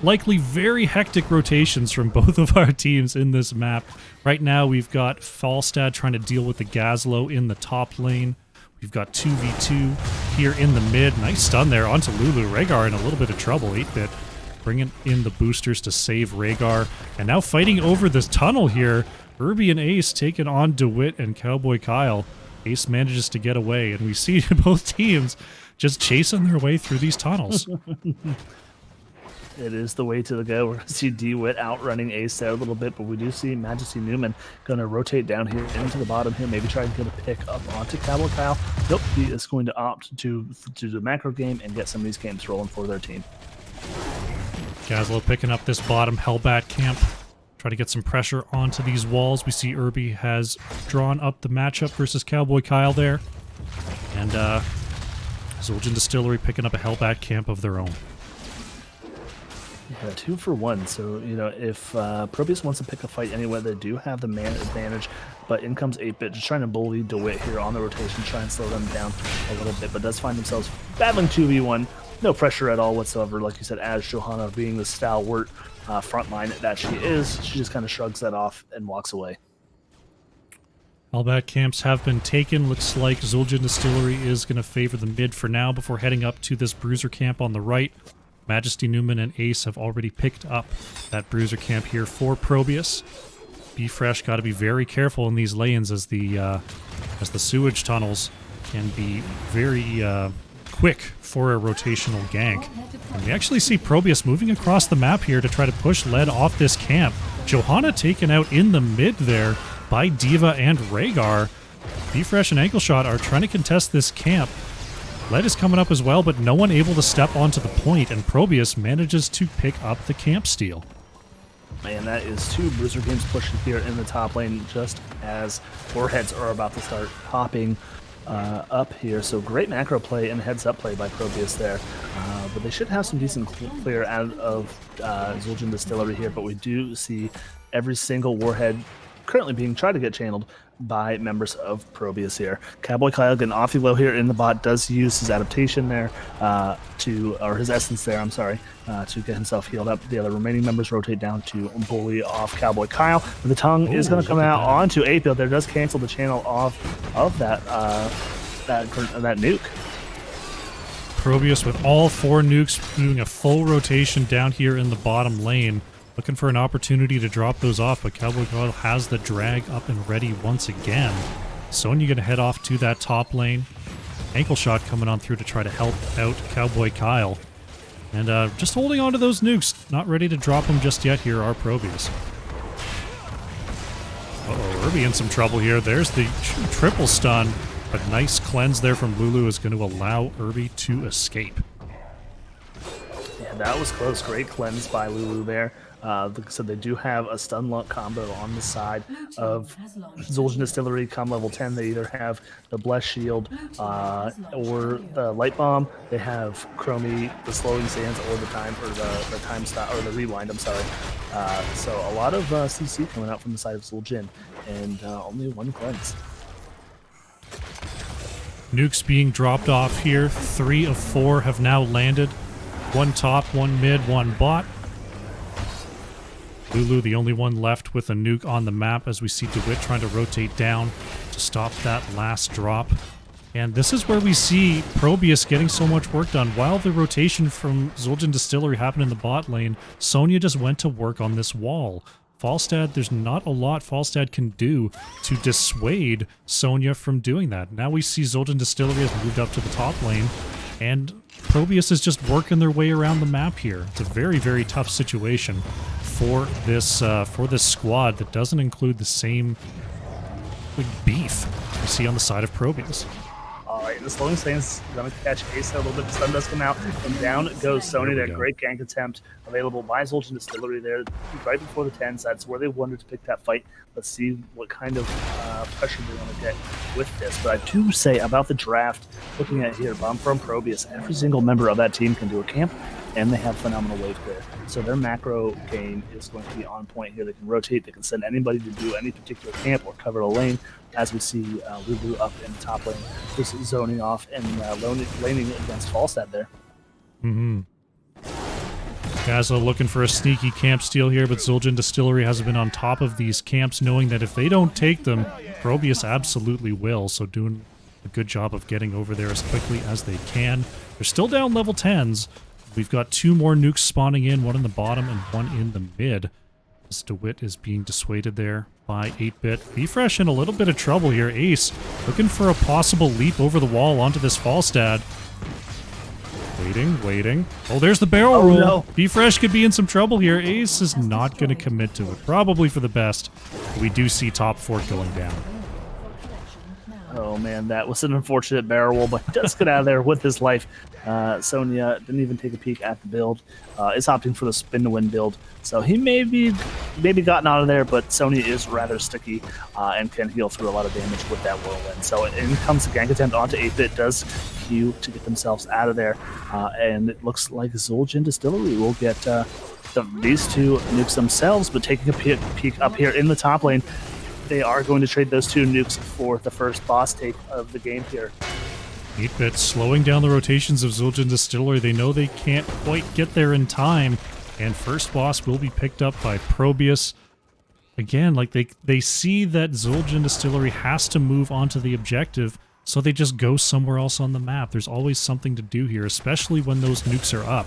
likely very hectic rotations from both of our teams in this map. Right now, we've got Falstad trying to deal with the Gazlo in the top lane. We've got 2v2 here in the mid. Nice stun there onto Lulu. Rhaegar in a little bit of trouble. 8-bit bringing in the boosters to save Rhaegar. And now fighting over this tunnel here. Irby and Ace taking on DeWitt and Cowboy Kyle. Ace manages to get away, and we see both teams just chasing their way through these tunnels. It is the way to go. We're going to see DeWitt outrunning Ace there a little bit, but we do see Majesty Newman going to rotate down here into the bottom here, maybe try to get a pick up onto Cowboy Kyle. Nope, he is going to opt to the macro game and get some of these games rolling for their team. Gazlo picking up this bottom Hellbat camp. Try to get some pressure onto these walls. We see Irby has drawn up the matchup versus Cowboy Kyle there. And Zul'jin Distillery picking up a Hellbat camp of their own. Yeah, 2 for 1. So, you know, if ProBUs wants to pick a fight anyway, they do have the man advantage. But in comes 8-bit, just trying to bully DeWitt here on the rotation, try and slow them down a little bit, but does find themselves battling 2v1. No pressure at all whatsoever. Like you said, as Johanna being the stalwart frontline that she is, she just kind of shrugs that off and walks away. Hellbat camps have been taken. Looks like Zul'jin Distillery is going to favor the mid for now before heading up to this bruiser camp on the right. Majesty Newman and Ace have already picked up that bruiser camp here for ProBUs. Be Fresh got to be very careful in these lanes as the sewage tunnels can be very quick for a rotational gank. And we actually see ProBUs moving across the map here to try to push lead off this camp. Johanna taken out in the mid there by D.Va and Rhaegar. Be Fresh and Ankle Shot are trying to contest this camp. Lead is coming up as well, but no one able to step onto the point, and ProBUs manages to pick up the camp steal. Man, that is 2 bruiser games pushing here in the top lane just as warheads are about to start popping up here. So great macro play and heads up play by ProBUs there. But they should have some decent clear out of Zul'jin Distillery here, but we do see every single warhead currently being tried to get channeled by members of ProBUs here. Cowboy Kyle getting off low here in the bot, does use his adaptation there or his essence there, I'm sorry, to get himself healed up. The other remaining members rotate down to bully off Cowboy Kyle. But the tongue is going to come out onto 8-bit. There does cancel the channel off of that nuke. ProBUs with all 4 nukes doing a full rotation down here in the bottom lane. Looking for an opportunity to drop those off, but Cowboy Kyle has the drag up and ready once again. Sonya going to head off to that top lane. Ankle Shot coming on through to try to help out Cowboy Kyle. And just holding on to those nukes. Not ready to drop them just yet here are ProBUs. Uh-oh, Irby in some trouble here. There's the triple stun. But nice cleanse there from Lulu is going to allow Irby to escape. Yeah, that was close. Great cleanse by Lulu there. So they do have a stun lock combo on the side of Zul'jin Distillery. Come level 10, they either have the Bless Shield or the Light Bomb. They have Chromie, the Slowing Sands, or the time or the time stop or the Rewind. I'm sorry. So a lot of CC coming out from the side of Zul'jin, and only 1 cleanse. Nukes being dropped off here. 3 of 4 have now landed. 1 top, 1 mid, 1 bot. Lulu, the only one left with a nuke on the map as we see DeWitt trying to rotate down to stop that last drop. And this is where we see ProBUs getting so much work done. While the rotation from Zul'jin Distillery happened in the bot lane, Sonya just went to work on this wall. Falstad, there's not a lot Falstad can do to dissuade Sonya from doing that. Now we see Zul'jin Distillery has moved up to the top lane, and ProBUs is just working their way around the map here. It's a very, very tough situation for this squad that doesn't include the same beef you see on the side of ProBUs. Alright, the Slowing Sands going to catch Ace a little bit. The stun does come out, and down goes Sonya. That great gank attempt available by Zul'jin Distillery there right before the 10s. That's where they wanted to pick that fight. Let's see what kind of pressure they want to get with this. But I do say about the draft, looking at here, from ProBUs, every single member of that team can do a camp, and they have phenomenal wave clear. So their macro game is going to be on point here. They can rotate, they can send anybody to do any particular camp or cover a lane, as we see Lulu up in the top lane, just zoning off and laning against Falstad there. Mm-hmm. Gazlo looking for a sneaky camp steal here, but Zul'jin Distillery has been on top of these camps, knowing that if they don't take them, ProBUs absolutely will, so doing a good job of getting over there as quickly as they can. They're still down level 10s. We've got 2 more nukes spawning in, one in the bottom and one in the mid. As DeWitt is being dissuaded there by 8-Bit. Bfresh in a little bit of trouble here. Ace looking for a possible leap over the wall onto this Falstad. Waiting. Oh, there's the barrel roll. No. Bfresh could be in some trouble here. Ace is not going to commit to it. Probably for the best. We do see top fort going down. Oh man, that was an unfortunate barrel roll, but he does get out of there with his life. Sonya didn't even take a peek at the build. Is opting for the spin to win build. So he maybe gotten out of there, but Sonya is rather sticky and can heal through a lot of damage with that whirlwind. So in comes the gank attempt onto 8-Bit, does queue to get themselves out of there. And it looks like Zul'jin Distillery will get these 2 nukes themselves, but taking a peek up here in the top lane, they are going to trade those 2 nukes for the first boss take of the game here. 8-Bit slowing down the rotations of Zul'jin Distillery. They know they can't quite get there in time, and first boss will be picked up by ProBUs. Again, like they see that Zul'jin Distillery has to move onto the objective, so they just go somewhere else on the map. There's always something to do here, especially when those nukes are up.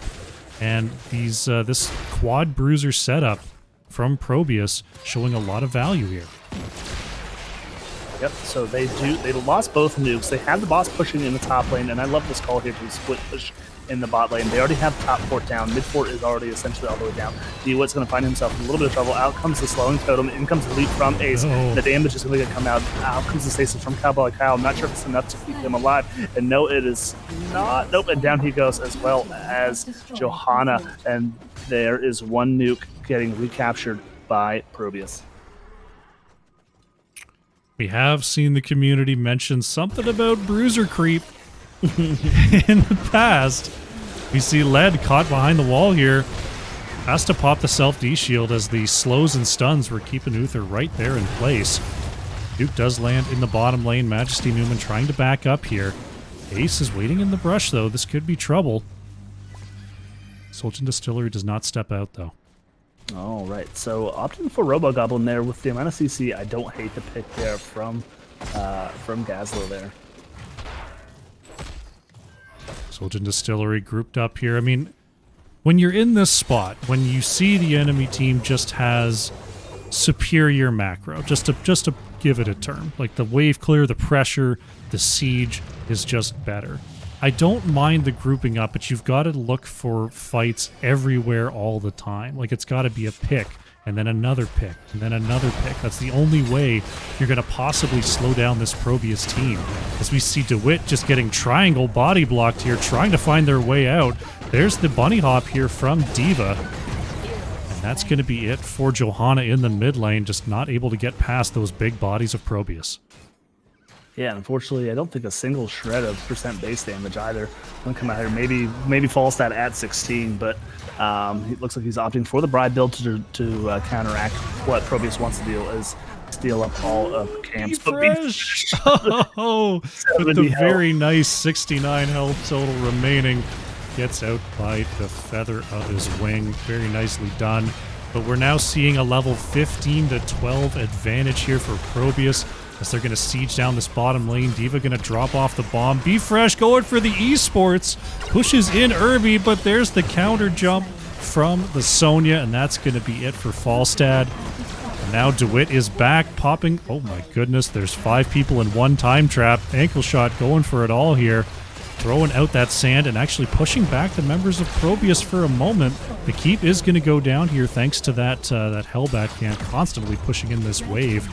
And these this quad bruiser setup from ProBUs showing a lot of value here. Yep, so they lost both nukes. They had the boss pushing in the top lane, and I love this call here to split push in the bot lane. They already have top fort down. Mid fort is already essentially all the way down. DeWitt's going to find himself in a little bit of trouble. Out comes the slowing totem. In comes the leap from Ace. Oh. The damage is going to come out. Out comes the stasis from Cowboy Kyle. I'm not sure if it's enough to keep him alive. And no, it is not. Nope, and down he goes, as well as Johanna. And there is 1 nuke getting recaptured by ProBUs. We have seen the community mention something about bruiser creep in the past. We see Led caught behind the wall here. Has to pop the self-D shield as the slows and stuns were keeping Uther right there in place. Duke does land in the bottom lane. Majesty Newman trying to back up here. Ace is waiting in the brush though. This could be trouble. Zul'jin Distillery does not step out though. All right, so opting for Robo Goblin there with the amount of CC. I don't hate the pick there from Gazlo there. Zul'jin Distillery grouped up here. I mean, when you're in this spot, when you see the enemy team just has superior macro, just to give it a term, like the wave clear, the pressure, the siege is just better. I don't mind the grouping up, but you've got to look for fights everywhere all the time. Like, it's got to be a pick, and then another pick, and then another pick. That's the only way you're going to possibly slow down this ProBUs team. As we see DeWitt just getting triangle body blocked here, trying to find their way out. There's the bunny hop here from D.Va. And that's going to be it for Johanna in the mid lane, just not able to get past those big bodies of ProBUs. Yeah, unfortunately, I don't think a single shred of percent base damage either. Gonna come out here, maybe Falstad at 16, but it looks like he's opting for the Bride build to counteract what ProBUs wants to do, is steal up all of camps. Fresh! Oh, with the very nice 69 health total remaining, gets out by the feather of his wing. Very nicely done. But we're now seeing a level 15 to 12 advantage here for ProBUs, as they're going to siege down this bottom lane. D.Va going to drop off the bomb. Bfresh going for the esports. Pushes in Irby, but there's the counter jump from the Sonya, and that's going to be it for Falstad. And now DeWitt is back, popping. Oh my goodness, there's 5 people in one time trap. Ankle shot going for it all here. Throwing out that sand and actually pushing back the members of ProBUs for a moment. The keep is going to go down here thanks to that Hellbat can constantly pushing in this wave.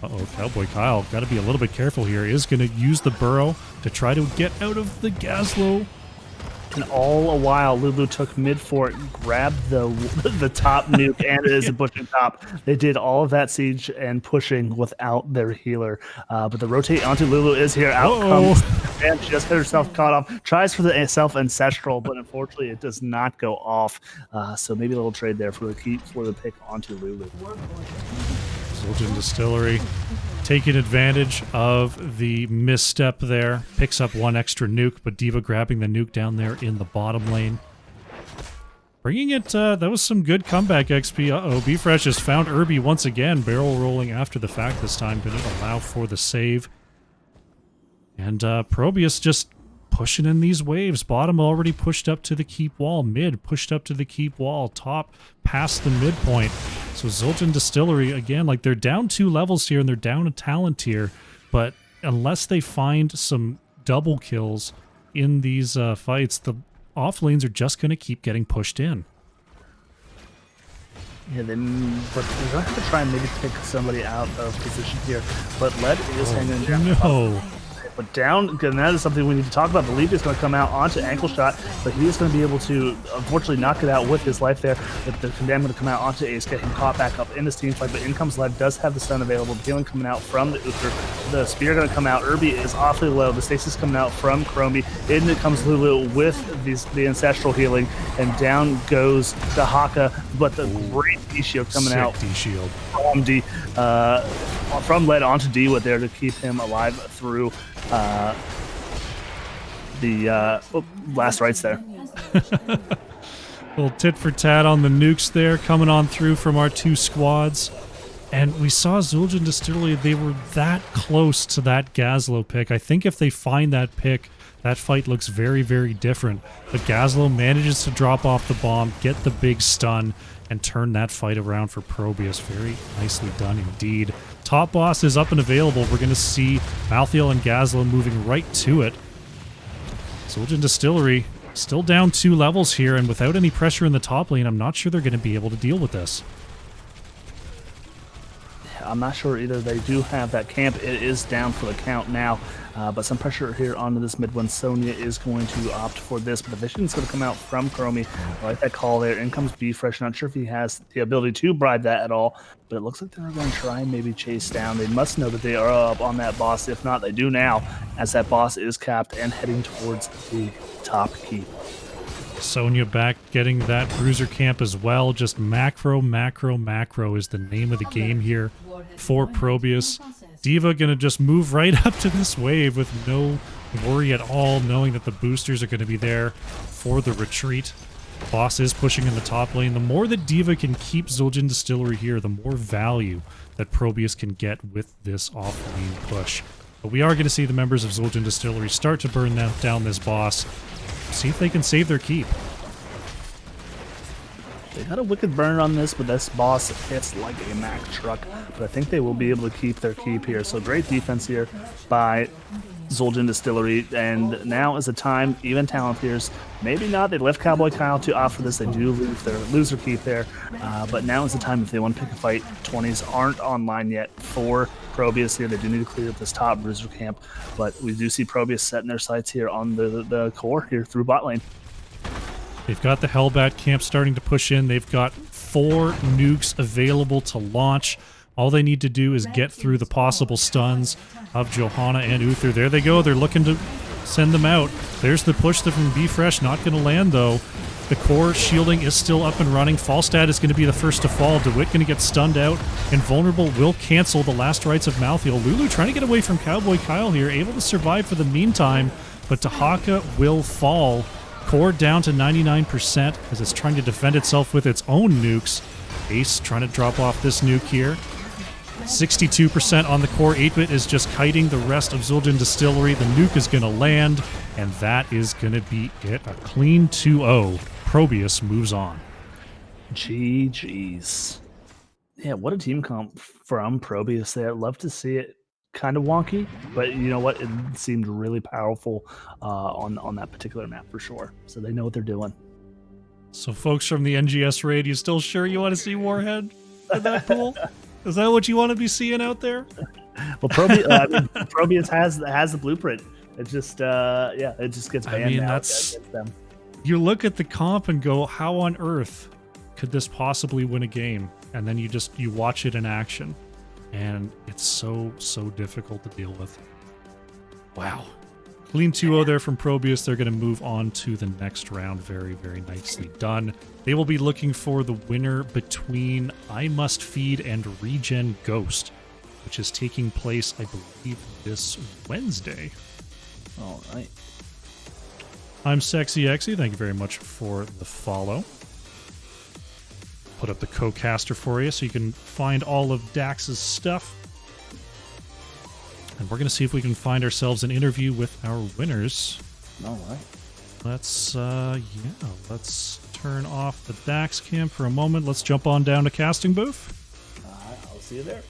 Uh-oh, Cowboy Kyle, got to be a little bit careful here. Is going to use the burrow to try to get out of the Gazlo. And all a while, Lulu took mid fort, grabbed the top nuke, and it is a pushing top. They did all of that siege and pushing without their healer. But the rotate onto Lulu is here. Out comes, and she just got herself caught off. Tries for the self ancestral, but unfortunately, it does not go off. So maybe a little trade there for the pick onto Lulu. Zul'jin Distillery taking advantage of the misstep there. Picks up one extra nuke, but D.Va grabbing the nuke down there in the bottom lane. Bringing it, that was some good comeback XP. Uh-oh, B-Fresh has found Irby once again, barrel rolling after the fact this time. Going to allow for the save. And ProBUs just pushing in these waves. Bottom already pushed up to the keep wall. Mid pushed up to the keep wall. Top past the midpoint. So Zul'jin Distillery, again, like they're down 2 levels here and they're down a talent tier. But unless they find some double kills in these fights, the off lanes are just going to keep getting pushed in. Yeah, but they're going to have to try and maybe pick somebody out of position here. But Led is hanging down. No. But down, and that is something we need to talk about. Believe is going to come out onto ankle shot, but he is going to be able to, unfortunately, knock it out with his life there. But the condemn going to come out onto Ace, get him caught back up in this team fight. But in comes Led, does have the stun available. The healing coming out from the Uther. The spear going to come out. Irby is awfully low. The stasis coming out from Chromie. In it comes Lulu with the ancestral healing, and down goes the Haka. But the great D shield coming Sick out D shield from Led onto D with there to keep him alive through the last rights there. Little tit for tat on the nukes there coming on through from our 2 squads. And we saw Zul'jin Distillery, they were that close to that Gazlo pick. I think if they find that pick, that fight looks very, very different. But Gazlo manages to drop off the bomb, get the big stun, and turn that fight around for ProBUs. Very nicely done indeed. Top boss is up and available. We're going to see Malthael and Gazlo moving right to it. Zul'jin Distillery still down 2 levels here, and without any pressure in the top lane, I'm not sure they're going to be able to deal with this. I'm not sure either. They do have that camp. It is down for the count now, but some pressure here onto this mid one. Sonya is going to opt for this, but the vision is going to come out from Chromie. I like that call there. In comes B-Fresh. Not sure if he has the ability to bribe that at all, but it looks like they're going to try and maybe chase down. They must know that they are up on that boss. If not, they do now, as that boss is capped and heading towards the top keep. Sonya back getting that bruiser camp as well. Just macro, macro, macro is the name of the game here for ProBUs. D.Va gonna just move right up to this wave with no worry at all, knowing that the boosters are gonna be there for the retreat. Boss is pushing in the top lane. The more that D.Va can keep Zul'jin Distillery here, the more value that ProBUs can get with this off-lane push. But we are gonna see the members of Zul'jin Distillery start to burn down this boss. See if they can save their keep. They got a wicked burn on this, but this boss hits like a Mack truck. But I think they will be able to keep their keep here. So great defense here by Zul'jin Distillery. And now is the time, even talent tiers, maybe not. They left Cowboy Kyle to opt for this. They do lose their keep there. But now is the time if they want to pick a fight. 20s aren't online yet for ProBUs here. They do need to clear up this top bruiser camp. But we do see ProBUs setting their sights here on the core here through bot lane. They've got the Hellbat camp starting to push in. They've got 4 nukes available to launch. All they need to do is get through the possible stuns of Johanna and Uther. There they go. They're looking to send them out. There's the push from B-Fresh. Not going to land, though. The core shielding is still up and running. Falstad is going to be the first to fall. DeWitt going to get stunned out. Invulnerable will cancel the last rites of Malthael. Lulu trying to get away from Cowboy Kyle here. Able to survive for the meantime, but Tahaka will fall. Core down to 99% as it's trying to defend itself with its own nukes. Ace trying to drop off this nuke here. 62% on the core. 8-bit is just kiting the rest of Zul'jin Distillery. The nuke is going to land, and that is going to be it. A clean 2-0. ProBUs moves on. GG's. Yeah, what a team comp from ProBUs there. Love to see it. Kind of wonky, but you know what? It seemed really powerful on that particular map for sure. So they know what they're doing. So folks from the NGS raid, you still sure you want to see Warhead in that pool? Is that what you want to be seeing out there? Well, ProBUs has the blueprint. It just it just gets banned. I mean, now that's against them. you look at the comp and go, how on earth could this possibly win a game? And then you watch it in action, and it's so difficult to deal with. Wow. Clean 2-0 there from ProBUs. They're going to move on to the next round. Very, very nicely done. They will be looking for the winner between I Must Feed and Regen Ghost, which is taking place, I believe, this Wednesday. All right. I'm Sexy Exy. Thank you very much for the follow. Put up the co-caster for you so you can find all of Dax's stuff. And we're going to see if we can find ourselves an interview with our winners. All right. Let's turn off the Daxx cam for a moment. Let's jump on down to casting booth. I'll see you there.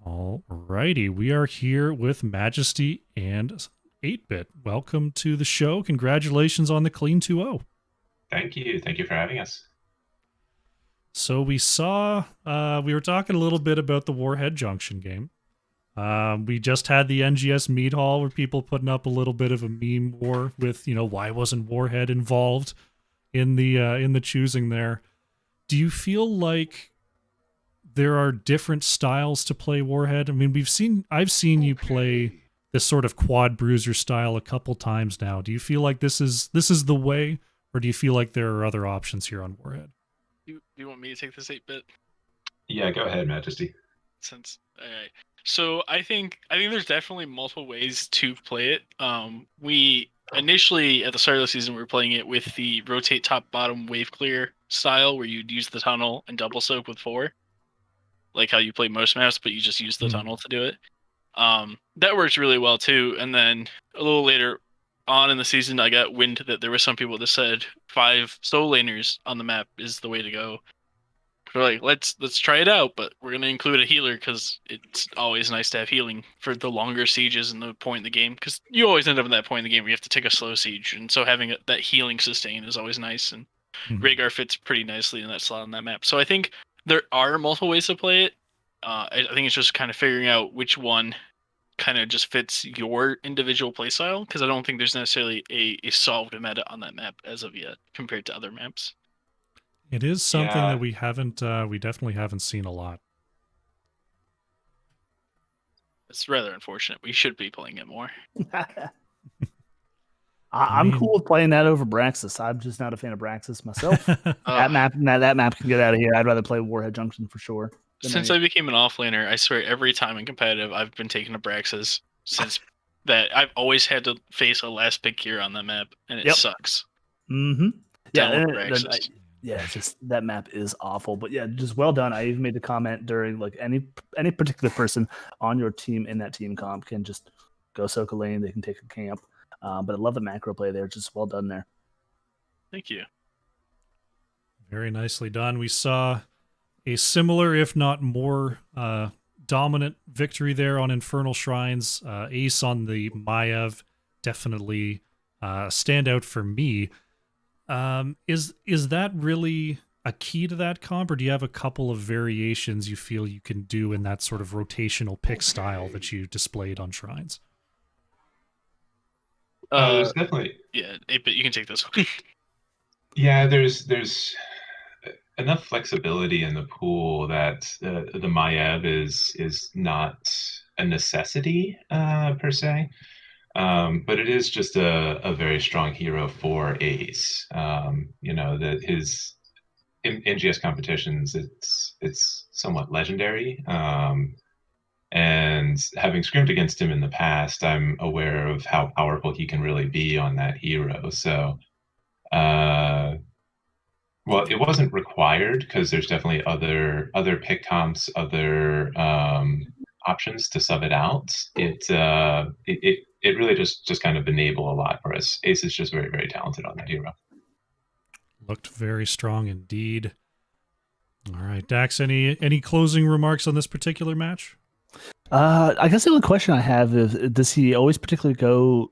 Alrighty, we are here with Majesty and 8-Bit. Welcome to the show. Congratulations on the clean 2-0. Thank you. Thank you for having us. So we saw, we were talking a little bit about the Warhead Junction game. We just had the NGS Meat Hall where people putting up a little bit of a meme war with, why wasn't Warhead involved in the choosing there? Do you feel like there are different styles to play Warhead? I mean, I've seen you play this sort of quad bruiser style a couple times now. Do you feel like this is the way, or do you feel like there are other options here on Warhead? Do you want me to take this 8-Bit? Yeah, go ahead, Majesty. Alright. So I think there's definitely multiple ways to play it. We initially at the start of the season we were playing it with the rotate top bottom wave clear style where you'd use the tunnel and double soak with 4. Like how you play most maps, but you just use the tunnel to do it. That works really well too. And then a little later on in the season, I got wind that there were some people that said 5 solo laners on the map is the way to go. We're like, let's try it out, but we're gonna include a healer because it's always nice to have healing for the longer sieges and the point in the game. Because you always end up in that point in the game where you have to take a slow siege, and so having that healing sustain is always nice. And Rhaegar fits pretty nicely in that slot on that map. So I think there are multiple ways to play it. I think it's just kind of figuring out which one kind of just fits your individual playstyle, because I don't think there's necessarily a solved meta on that map as of yet compared to other maps. It is something that we definitely haven't seen a lot. It's rather unfortunate. We should be playing it more. I'm cool with playing that over Braxis. I'm just not a fan of Braxis myself. That map can get out of here. I'd rather play Warhead Junction for sure. Since I became an offlaner, I swear every time in competitive, I've been taking Abraxas since that. I've always had to face a last pick here on that map, and it sucks. Mm-hmm. Yeah, it's just that map is awful. But yeah, just well done. I even made the comment during like any particular person on your team in that team comp can just go soak a lane. They can take a camp. But I love the macro play there. Just well done there. Thank you. Very nicely done. We saw a similar, if not more, dominant victory there on Infernal Shrines. Ace on the Maiev, definitely a standout for me. Is that really a key to that comp, or do you have a couple of variations you feel you can do in that sort of rotational pick style that you displayed on Shrines? There's definitely... Yeah, 8-Bit, you can take this one. Yeah, there's enough flexibility in the pool that the Maiev is not a necessity per se, but it is just a very strong hero for Ace. That his in NGS competitions, it's somewhat legendary. And having scrimed against him in the past, I'm aware of how powerful he can really be on that hero. So, well, it wasn't required because there's definitely other pick comps, other options to sub it out. It really just kind of enable a lot for us. Ace is just very, very talented on that hero. Looked very strong indeed. All right, Daxx, any closing remarks on this particular match? I guess the only question I have is, does he always particularly go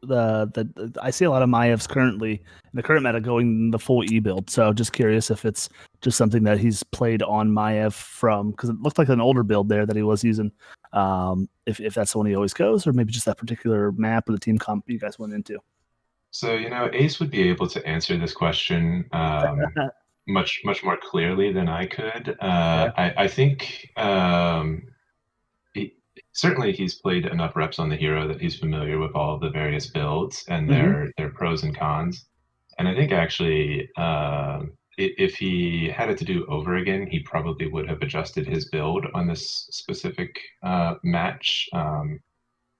I see a lot of Maevs currently in the current meta going the full E build. So just curious if it's just something that he's played on Maev from, because it looked like an older build there that he was using. If that's the one he always goes, or maybe just that particular map or the team comp you guys went into. So, Ace would be able to answer this question much more clearly than I could. I think certainly he's played enough reps on the hero that he's familiar with all of the various builds and their pros and cons. And I think actually, if he had it to do over again, he probably would have adjusted his build on this specific match. I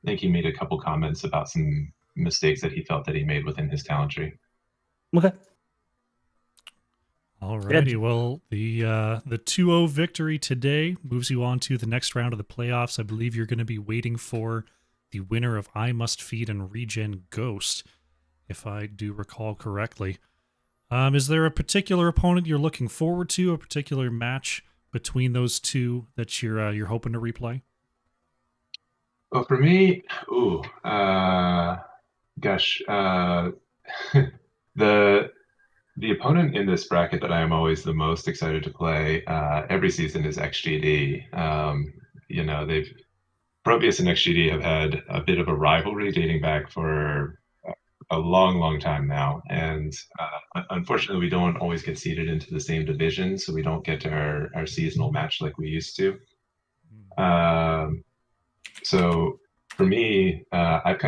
think he made a couple comments about some mistakes that he felt that he made within his talent tree. Okay. Alrighty, well, the 2-0 victory today moves you on to the next round of the playoffs. I believe you're going to be waiting for the winner of I Must Feed and Regen Ghost, if I do recall correctly. Is there a particular opponent you're looking forward to, a particular match between those two that you're hoping to replay? Well, for me, the opponent in this bracket that I am always the most excited to play every season is XGD. ProBUs and XGD have had a bit of a rivalry dating back for a long time now, and unfortunately, we don't always get seeded into the same division, so we don't get to our seasonal match like we used to. So for me, I've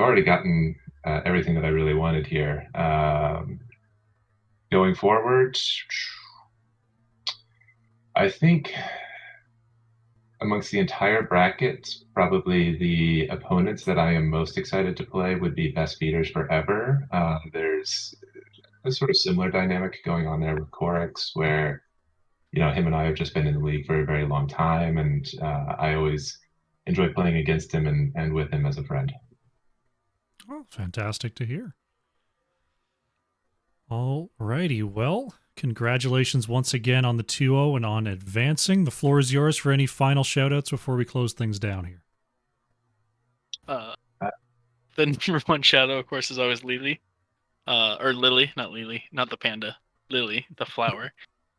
already gotten everything that I really wanted here. Going forward, I think amongst the entire bracket, probably the opponents that I am most excited to play would be Best Beaters Forever. There's a sort of similar dynamic going on there with Corex, where him and I have just been in the league for a very long time, and I always enjoy playing against him and with him as a friend. Oh, fantastic to hear. All righty, well, congratulations once again on the 2-0 and on advancing. The floor is yours for any final shout-outs before we close things down here. The number one shout-out, of course, is always Lily. Or Lily, not the panda. Lily, the flower.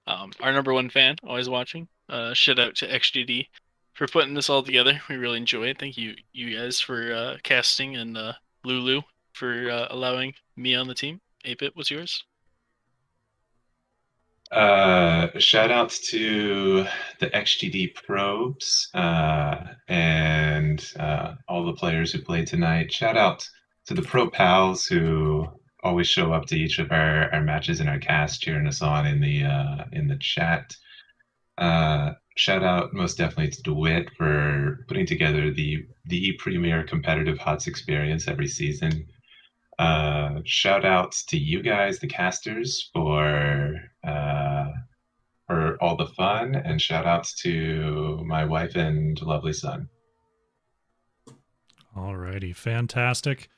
Our number one fan, always watching. Shout out to XGD for putting this all together. We really enjoy it. Thank you guys for casting, and Lulu for allowing me on the team. 8-Bit, what's yours? Shout outs to the XGD probes and all the players who played tonight. Shout out to the pro pals who always show up to each of our matches in our cast, cheering us on in the chat. Shout out most definitely to DeWitt for putting together the premier competitive HOTS experience every season. Shout outs to you guys, the casters, for all the fun, and shout outs to my wife and lovely son. Alrighty, fantastic.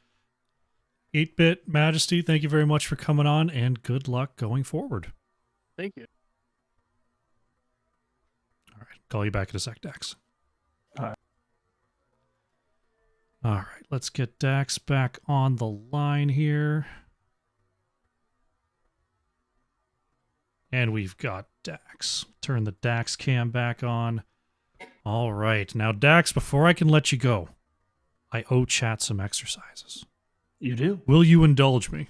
8-Bit Majesty, thank you very much for coming on, and good luck going forward. Thank you. All right, call you back in a sec, Daxx. All right. All right, let's get Daxx back on the line here. And we've got Daxx. Turn the Daxx cam back on. All right, now Daxx, before I can let you go, I owe chat some exercises. You do? Will you indulge me?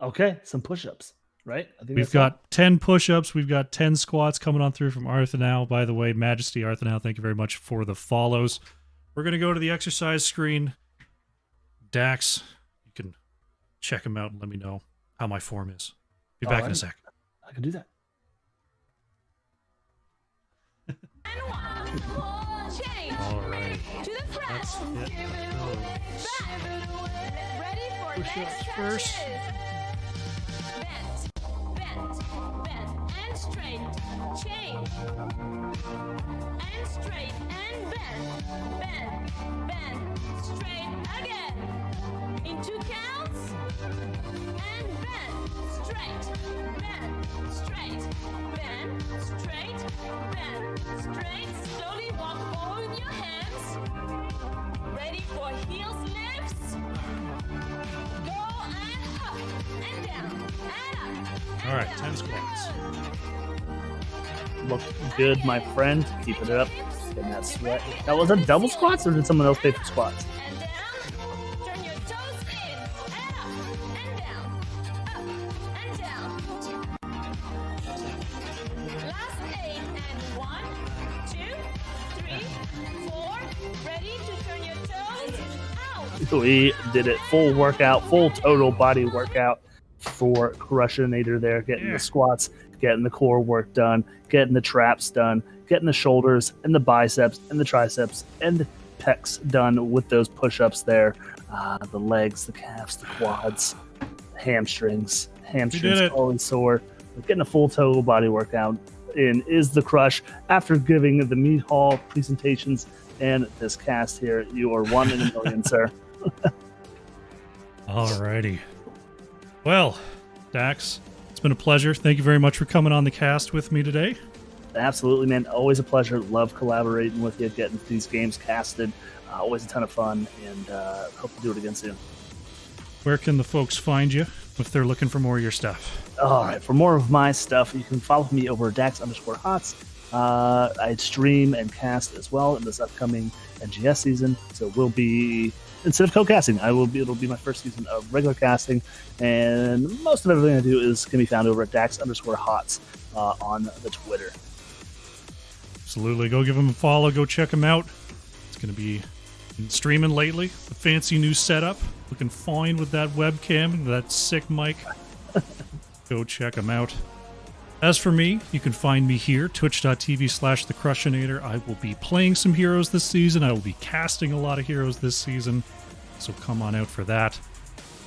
Okay, some push-ups, right? I think We've got 10 push-ups. We've got 10 squats coming on through from Arthanow. By the way, Majesty Arthanow, thank you very much for the follows. We're going to go to the exercise screen. Daxx, you can check him out and let me know how my form is. Be back in a sec. I can do that. All right. Let's hit those. Push-ups first. Bent, and straight, change. And straight, and bend, straight again. In 2 counts, and bend, straight, straight, bend, straight, bend, straight. Slowly walk forward with your hands. Ready for heels lifts? Go and up and down and up. All right, 10 squats. Look good, my friend. Keeping it up. Getting that sweat. Now, was that double squats or did someone else pay for squats? And down. Turn your toes in and up and down. Up and down. Last 8 and 1, 2, 3, 4. Ready to turn your toes out. We did it. Full workout, full total body workout for Crushinator there. Getting the squats, getting the core work done, getting the traps done, getting the shoulders and the biceps and the triceps and the pecs done with those push-ups there. The legs, the calves, the quads, hamstrings. Hamstrings always sore. But getting a full total body workout in is the Crush. After giving the meat hall presentations and this cast here, you are 1 in a million, sir. Alrighty. Well, Daxx, it's been a pleasure. Thank you very much for coming on the cast with me today. Absolutely, man. Always a pleasure. Love collaborating with you, getting these games casted. Always a ton of fun, and hope to do it again soon. Where can the folks find you if they're looking for more of your stuff? All right, for more of my stuff, you can follow me over at Daxx_HOTS. I stream and cast as well in this upcoming NGS season, so we'll be, instead of co-casting, it'll be my first season of regular casting, and most of everything I do can be found over at Daxx_HOTS on the Twitter. Absolutely. Go give them a follow. Go check them out. It's going to be streaming lately. The fancy new setup. Looking fine with that webcam, that sick mic. Go check them out. As for me, you can find me here, twitch.tv/thecrushinator. I will be playing some heroes this season. I will be casting a lot of heroes this season. So come on out for that.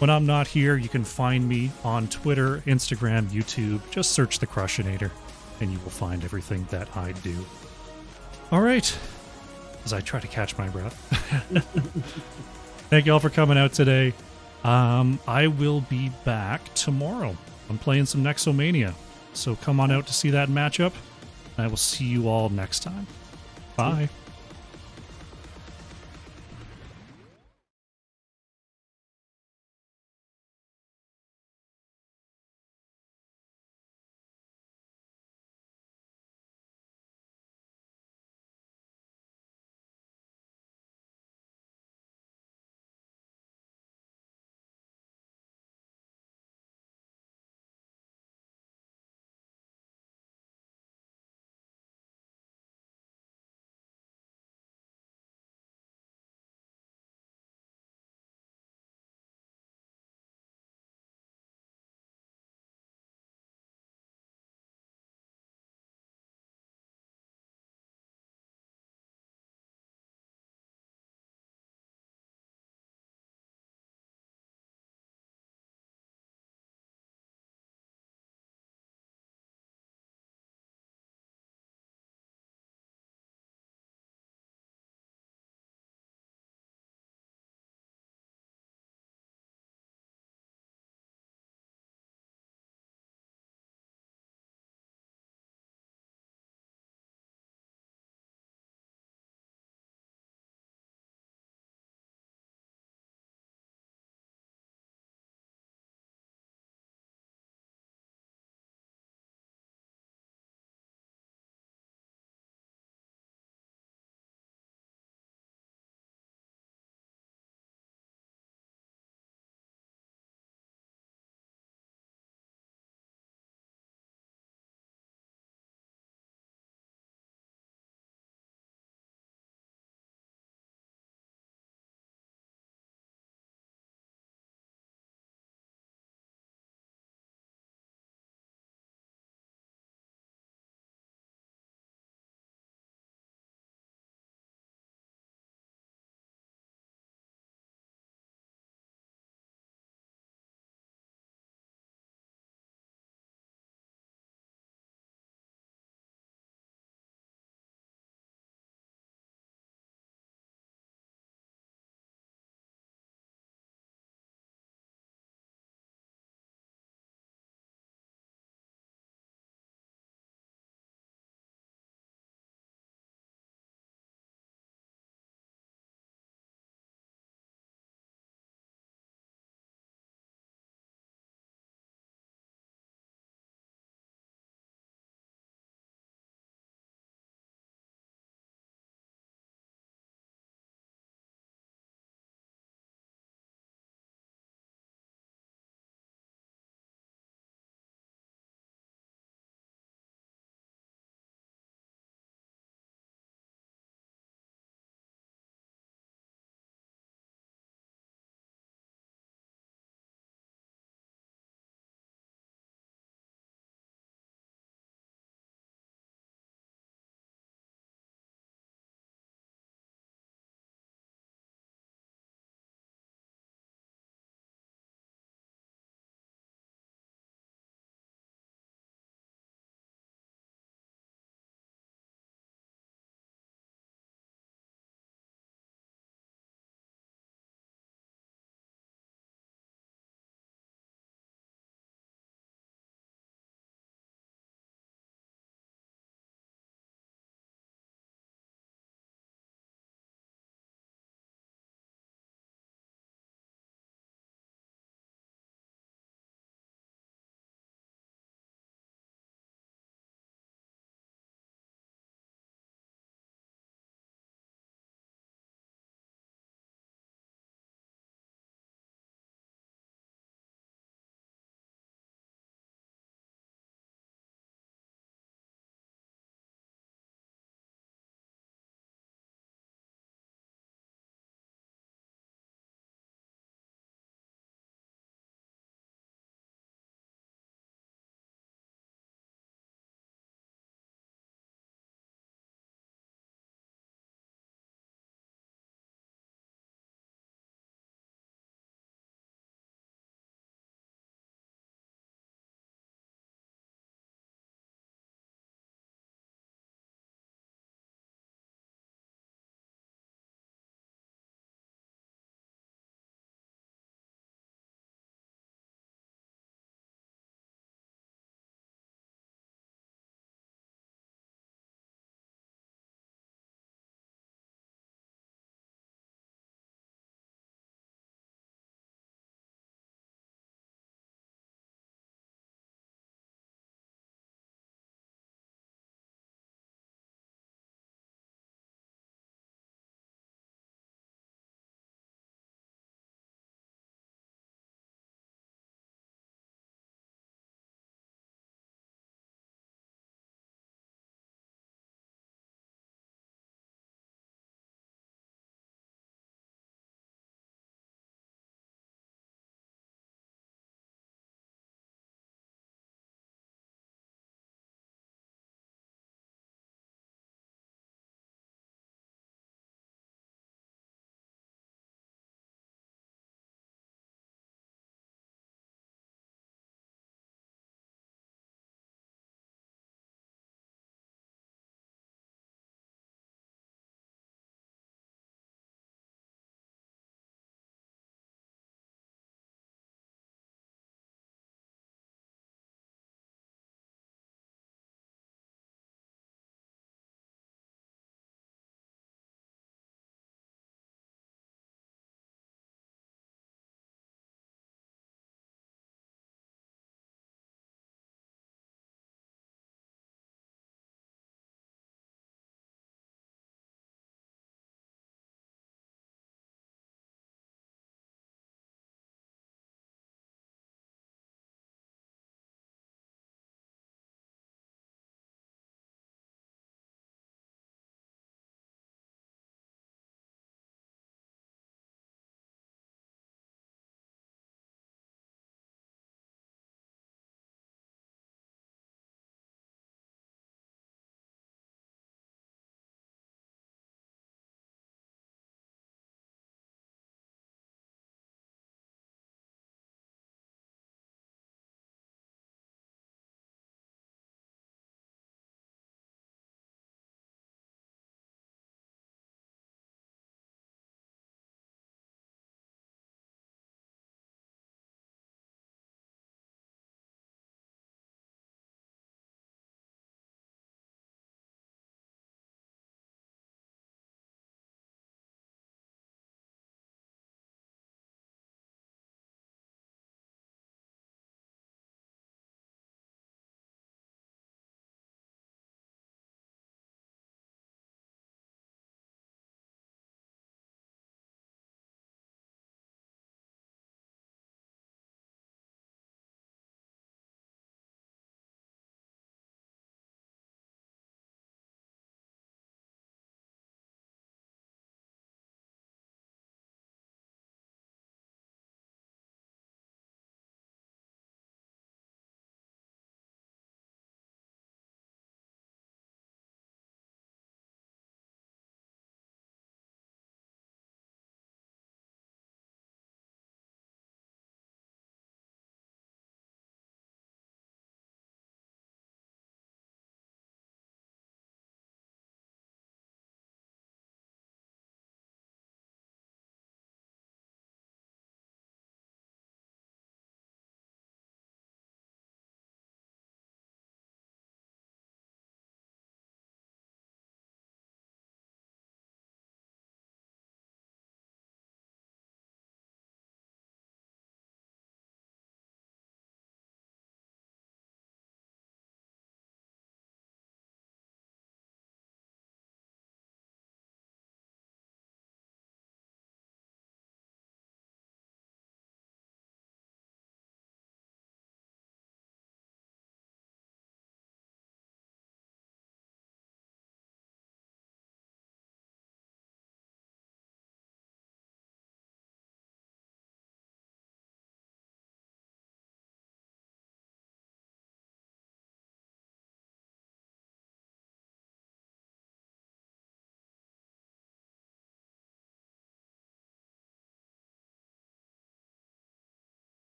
When I'm not here, you can find me on Twitter, Instagram, YouTube. Just search The Crushinator, and you will find everything that I do. All right. As I try to catch my breath. Thank you all for coming out today. I will be back tomorrow. I'm playing some Nexomania. So come on out to see that matchup. I will see you all next time. Bye.